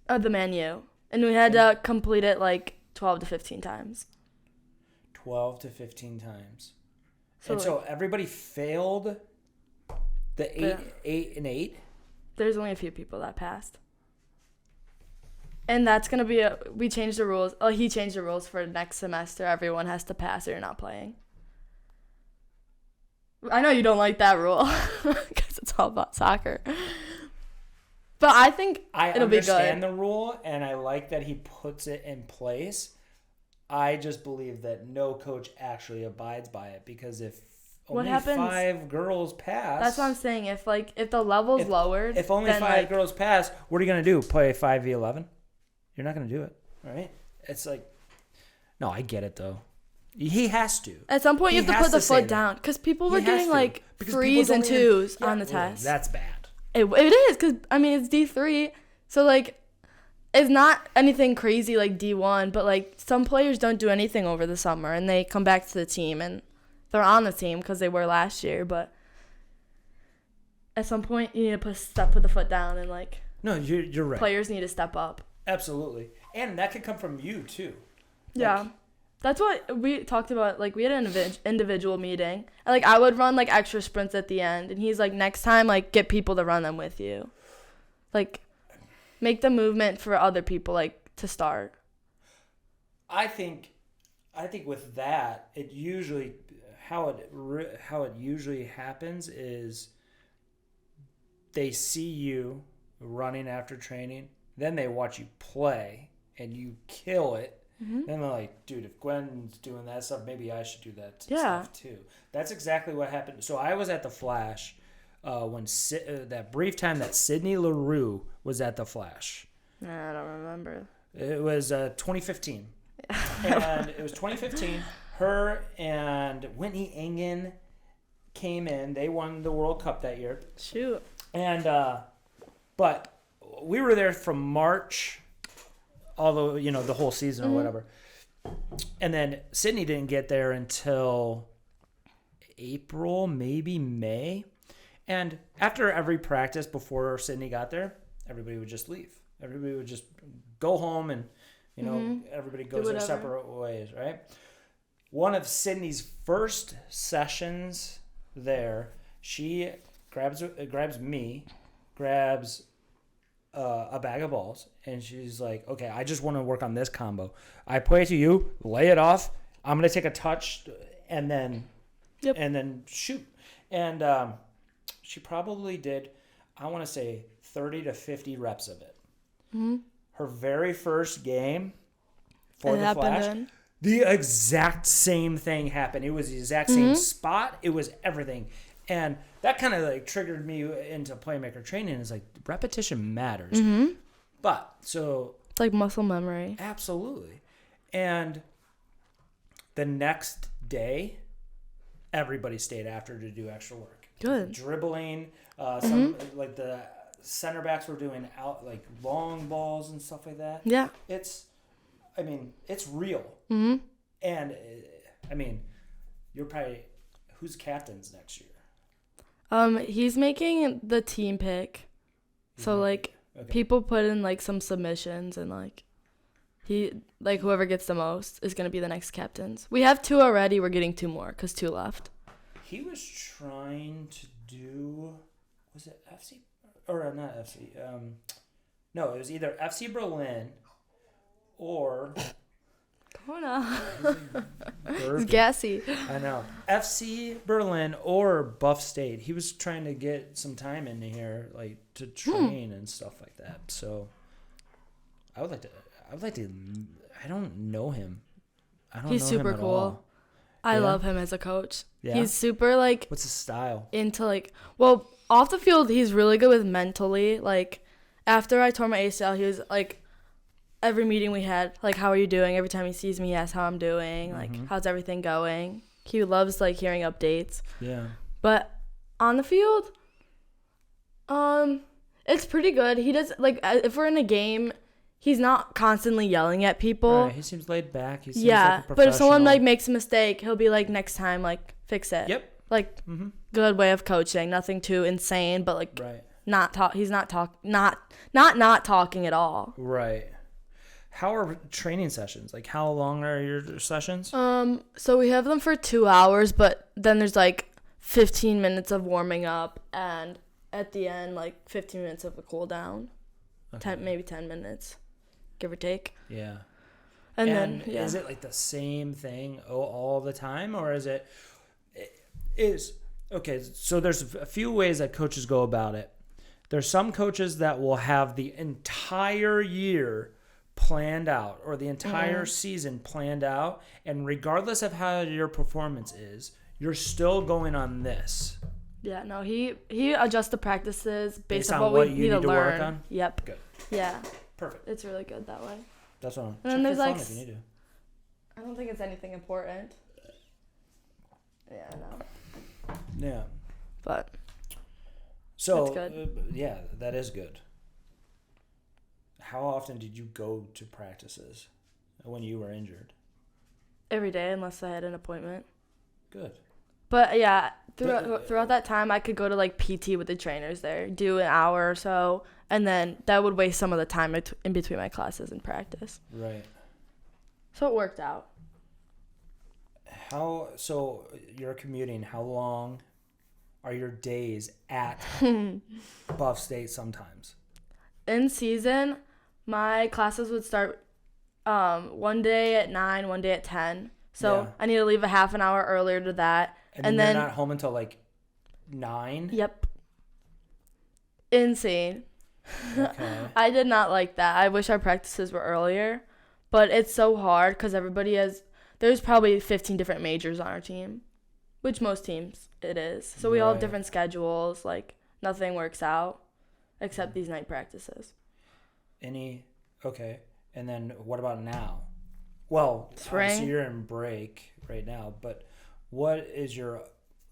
The menu. And we had to complete it like 12 to 15 times. 12 to 15 times. So, and so everybody failed the 8 and 8? There's only a few people that passed. And that's going to be we changed the rules. Oh, he changed the rules for next semester. Everyone has to pass or you're not playing. I know you don't like that rule because it's all about soccer. But I think it'll be good. I understand the rule, and I like that he puts it in place. I just believe that no coach actually abides by it, because if only 5 girls pass... That's what I'm saying. If the level's lowered... If only 5 girls pass, what are you going to do? Play 5v11? You're not going to do it, right? It's like... No, I get it, though. He has to. At some point, you have to put the foot down, because people were getting, 3s and 2s on the test. That's bad. It is, because, it's D3, so, it's not anything crazy like D1, but, some players don't do anything over the summer, and they come back to the team, and they're on the team because they were last year, but at some point, you need to put the foot down, and, No, you're right. Players need to step up. Absolutely. And that could come from you, too. Yeah. That's what we talked about. We had an individual meeting. And, I would run, extra sprints at the end. And he's like, next time, get people to run them with you. Make the movement for other people, to start. I think with that, it usually, how it usually happens is they see you running after training. Then they watch you play, and you kill it. Mm-hmm. Then they're like, dude, if Gwen's doing that stuff, maybe I should do that stuff too. That's exactly what happened. So I was at the Flash when that brief time that Sydney LaRue was at the Flash. I don't remember. It was 2015. And it was 2015. Her and Whitney Engen came in. They won the World Cup that year. Shoot. And but we were there from March, although, the whole season or whatever. And then Sydney didn't get there until April, maybe May. And after every practice before Sydney got there, everybody would just leave. Everybody would just go home and, everybody goes their separate ways, right? One of Sydney's first sessions there, she grabs me, grabs a bag of balls, and she's like, okay, I just want to work on this combo. I play it to you, lay it off. I'm going to take a touch and then shoot. And she probably did, I want to say 30 to 50 reps of it. Mm-hmm. Her very first game for the Flash, the exact same thing happened. It was the exact same spot. It was everything. And that kind of triggered me into PlayMaker Training. It's repetition matters. Mm-hmm. But so it's like muscle memory. Absolutely. And the next day, everybody stayed after to do extra work. Good. Dribbling. Some the center backs were doing out long balls and stuff like that. Yeah. It's real. Mm-hmm. And you're probably who's captains next year? He's making the team pick. So people put in some submissions, and he whoever gets the most is gonna be the next captains. We have 2 already. We're getting 2 more because 2 left. He was trying to do, was it FC or not FC? No, it was either FC Berlin or. Come on. It's gassy. I know. FC Berlin or Buff State. He was trying to get some time in here, to train and stuff like that. So I would like to. I don't know him. He's super cool. All. I love him as a coach. Yeah? He's super What's his style? Into off the field, he's really good with mentally. After I tore my ACL, he was every meeting we had, how are you doing? Every time he sees me, he asks how I'm doing, how's everything going? He loves, hearing updates. Yeah. But on the field, it's pretty good. He does, if we're in a game, he's not constantly yelling at people. Right. He seems laid back. He seems a but if someone, makes a mistake, he'll be next time, fix it. Yep. Good way of coaching. Nothing too insane, but, right. He's not talking at all. Right. How are training sessions? Like, how long are your sessions? So we have them for 2 hours, but then there's like 15 minutes of warming up, and at the end, like 15 minutes of a cool down. Okay. Maybe 10 minutes, give or take. Yeah. And then, is it like the same thing all the time, or is it okay? So there's a few ways that coaches go about it. There's some coaches that will have the entire year planned out, or the entire season planned out, and regardless of how your performance is, you're still going on this. Yeah, no, he adjusts the practices based on what we need to learn. Work on? Yep. Good. Yeah. Perfect. It's really good that way. That's what I'm. And then there's like, if you need to. I don't think it's anything important. Yeah, no. Yeah. But. So. That's good. Yeah, that is good. How often did you go to practices when you were injured? Every day, unless I had an appointment. Good. But yeah, throughout that time, I could go to like PT with the trainers there, do an hour or so, and then that would waste some of the time in between my classes and practice. Right. So it worked out. So you're commuting. How long are your days at Buff State sometimes? In season, my classes would start one day at 9, one day at 10. So I need to leave a half an hour earlier to that. And then you're not home until like 9? Yep. Insane. Okay. I did not like that. I wish our practices were earlier. But it's so hard because there's probably 15 different majors on our team, which most teams it is. So we all have different schedules. Like, nothing works out except these night practices. Okay. And then what about now? Well, spring. Obviously you're in break right now, but what is your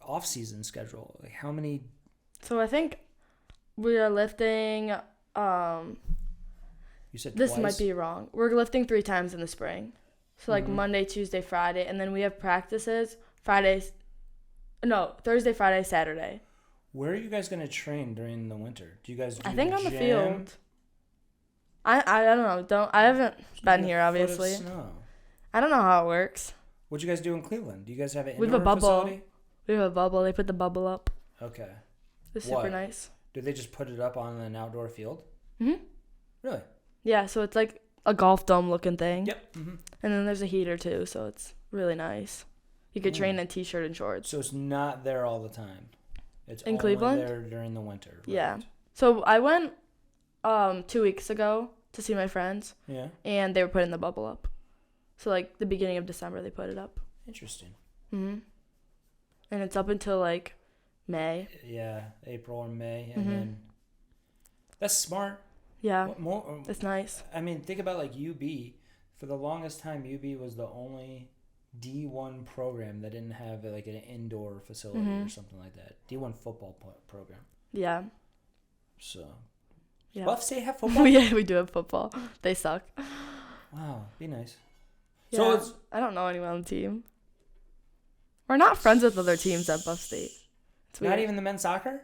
off-season schedule? Like, how many? So I think we are lifting. You said this twice? might be wrong. We're lifting 3 times in the spring. So like Monday, Tuesday, Friday, and then we have practices Thursday, Friday, Saturday. Where are you guys going to train during the winter? Do you guys do I think the on the gym? field. I don't know. I haven't been here, obviously. I don't know how it works. What'd you guys do in Cleveland? Do you guys have an indoor facility? We have a bubble. They put the bubble up. Okay. It's super nice. Did they just put it up on an outdoor field? Mm-hmm. Really? Yeah, so it's like a golf dome looking thing. Yep. Mm-hmm. And then there's a heater too, so it's really nice. You could train in a t-shirt and shorts. So it's not there all the time. It's in only Cleveland? there during the winter. Right? Yeah. So I went 2 weeks ago to see my friends. Yeah. And they were putting the bubble up. So like the beginning of December they put it up. Interesting. Mhm. And it's up until like May. Yeah, April or May, and then that's smart. Yeah. It's nice. I mean, think about like UB. For the longest time, UB was the only D1 program that didn't have like an indoor facility or something like that. D1 football program. Yeah. So. Yeah. Buff State have football? Yeah, we do have football. They suck. Wow, be nice. Yeah, so I don't know anyone on the team. We're not friends with other teams at Buff State. It's weird. Not even the men's soccer?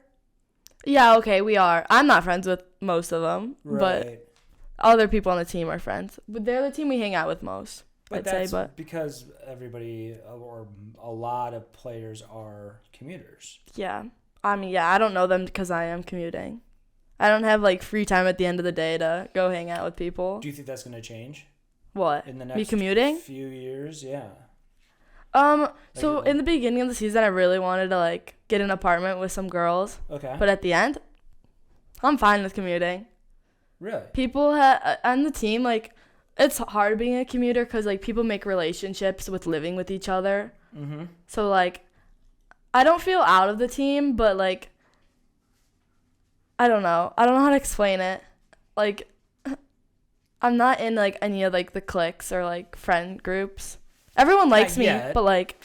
Yeah, okay, we are. I'm not friends with most of them, but other people on the team are friends. But they're the team we hang out with most, I'd say. But because everybody or a lot of players are commuters. Yeah. I mean, yeah, I don't know them because I am commuting. I don't have, like, free time at the end of the day to go hang out with people. Do you think that's going to change? What? In the next me commuting? Few years, yeah. So in the beginning of the season, I really wanted to, like, get an apartment with some girls. Okay. But at the end, I'm fine with commuting. Really? People on the team, like, it's hard being a commuter because, like, people make relationships with living with each other. Mm-hmm. So, like, I don't feel out of the team, but, like, I don't know. I don't know how to explain it. Like, I'm not in, like, any of, like, the cliques or, like, friend groups. Everyone likes me, but, like...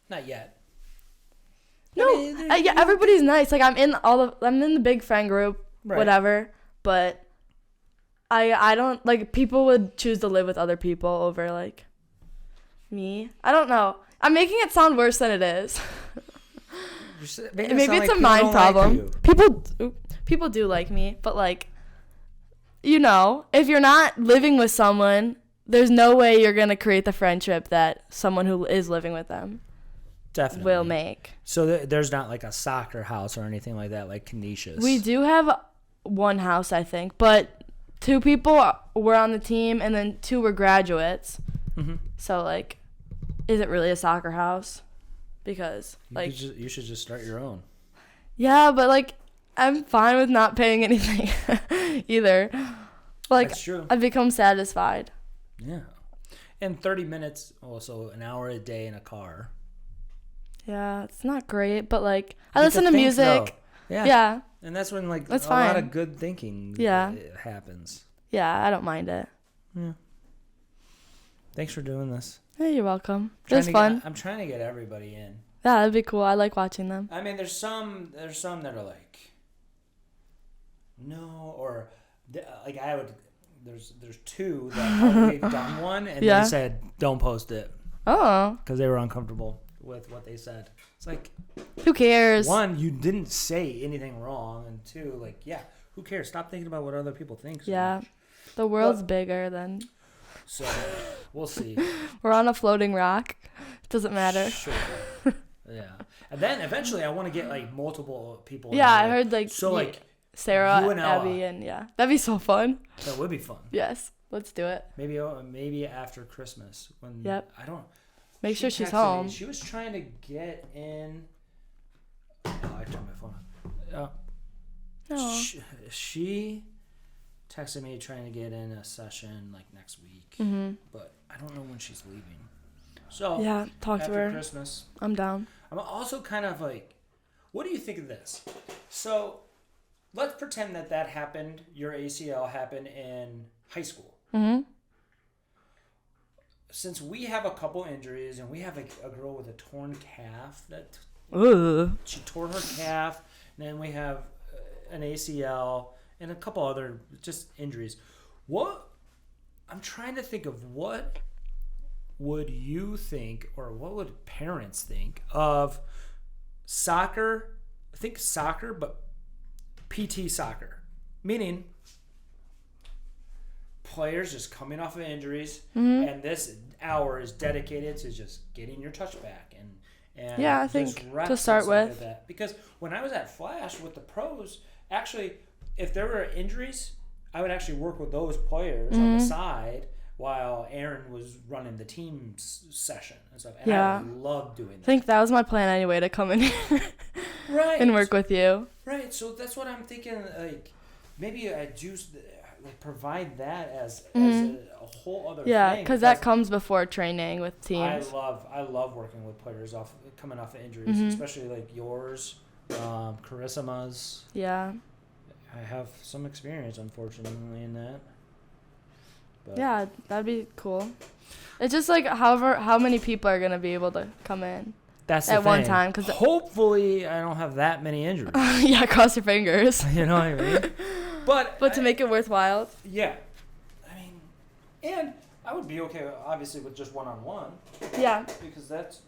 Not yet. No, yeah, everybody's nice. Like, I'm in the big friend group, whatever, but I don't, like, people would choose to live with other people over, like, me. I don't know. I'm making it sound worse than it is. Maybe it's a mind problem. people do like me, but like, you know, if you're not living with someone, there's no way you're going to create the friendship that someone who is living with them will make. So there's not like a soccer house or anything like that, like Canisius. We do have one house, I think, but 2 people were on the team and then 2 were graduates. Mm-hmm. So like, is it really a soccer house? Because like you should just start your own. Yeah, but like I'm fine with not paying anything either. Like, that's true. I've become satisfied. Yeah. And 30 minutes, also an hour a day in a car. Yeah, it's not great, but like I listen to music. Yeah. Yeah. And that's when like that's a fine. lot of good thinking happens. Yeah, I don't mind it. Yeah. Thanks for doing this. Hey, you're welcome. It was fun. I'm trying to get everybody in. Yeah, that'd be cool. I like watching them. I mean, there's some that are like, no, or like there's 2 that already done one and they said don't post it. Oh. Because they were uncomfortable with what they said. It's like, who cares? 1, you didn't say anything wrong, and 2, like, yeah, who cares? Stop thinking about what other people think. So much. The world's bigger than. So we'll see. We're on a floating rock. It doesn't matter. Sure. Yeah. And then eventually I want to get like multiple people. Yeah, I heard like Sarah, and Abby, and that'd be so fun. That would be fun. Yes, let's do it. Maybe after Christmas when I don't. Make sure she's home. Me. She was trying to get in. Oh, I turned my phone on. No. She texted me trying to get in a session like next week, but I don't know when she's leaving. So talk to her after Christmas. I'm down. I'm also kind of like, what do you think of this? So let's pretend that happened. Your ACL happened in high school. Mm-hmm. Since we have a couple injuries and we have a girl with a torn calf that she tore her calf, and then we have an ACL and a couple other just injuries. I'm trying to think of what would you think, or what would parents think of soccer? Think soccer, but PT soccer, meaning players just coming off of injuries, and this hour is dedicated to just getting your touch back and I think to start with like that. Because when I was at Flash with the pros, actually, if there were injuries, I would actually work with those players on the side while Aaron was running the team session and stuff. And I loved doing that. I think that was my plan anyway, to come in here and work with you. Right. So that's what I'm thinking. Like, maybe I do provide that as a whole other thing. Yeah, because that comes before training with teams. I love working with players coming off of injuries, especially like yours, Charisma's. Yeah. I have some experience, unfortunately, in that. But yeah, that'd be cool. It's just like how many people are gonna be able to come in. That's at one time. Cause hopefully, I don't have that many injuries. Yeah, cross your fingers. You know what I mean? But to make it worthwhile. Yeah, I mean, and I would be okay, obviously, with just one-on-one. Yeah. Because that's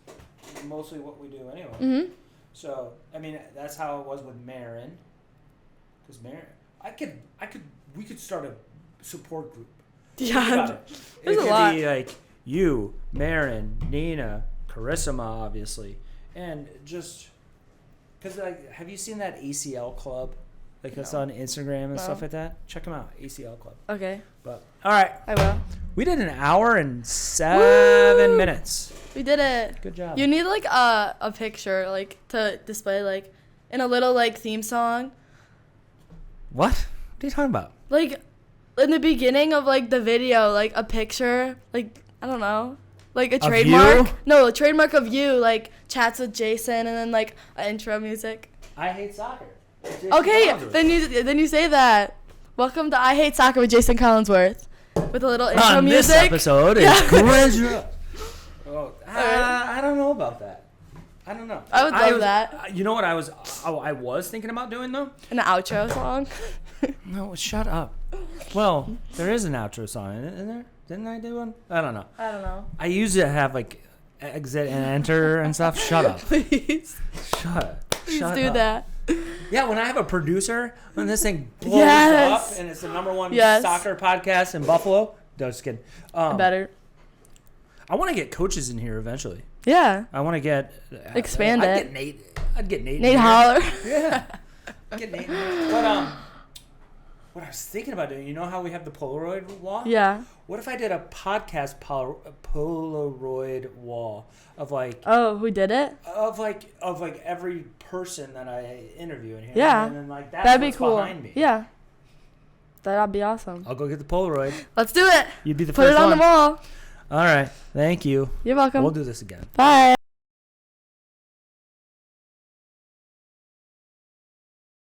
mostly what we do anyway. Mm-hmm. So I mean, that's how it was with Marin. Because Marin, we could start a support group. Yeah, it could be like you, Marin, Nina, Charisma, obviously, and just because have you seen that ACL Club? Like that's on Instagram and stuff like that. Check them out, ACL Club. Okay. But all right, I will. We did an hour and 7 minutes. We did it. Good job. You need like a picture like to display like in a little like theme song. What? What are you talking about? Like in the beginning of like the video, like a picture, like I don't know, like a trademark. You? No, a trademark of you, like chats with Jason, and then like an intro music. I hate soccer. Okay, then you say that. Welcome to I Hate Soccer with Jason Collinsworth, with a little intro music. On this episode, it's Gwen Jarosz. I don't know about that. I don't know. I would love that. You know what I was thinking about doing though? An outro song. No, shut up. Well, there is an outro song, isn't there? Didn't I do one? I don't know. I usually have like exit and enter and stuff. Shut up. Please. Shut up. Please do that. Yeah, when I have a producer, when this thing blows up and it's the #1 soccer podcast in Buffalo. No, just kidding. Better. I want to get coaches in here eventually. Yeah. I want to get... Expand it. I'd get Nate. Nate Holler. Yeah. Get Nate in here. What I was thinking about doing, you know how we have the Polaroid wall? Yeah. What if I did a podcast Polaroid wall of like... Oh, who did it? Of every person that I interview in here. Yeah. And then like that'd be cool. Behind me. Yeah. That'd be awesome. I'll go get the Polaroid. Let's do it. You'd be the first one. Put it on the wall. All right. Thank you. You're welcome. We'll do this again. Bye.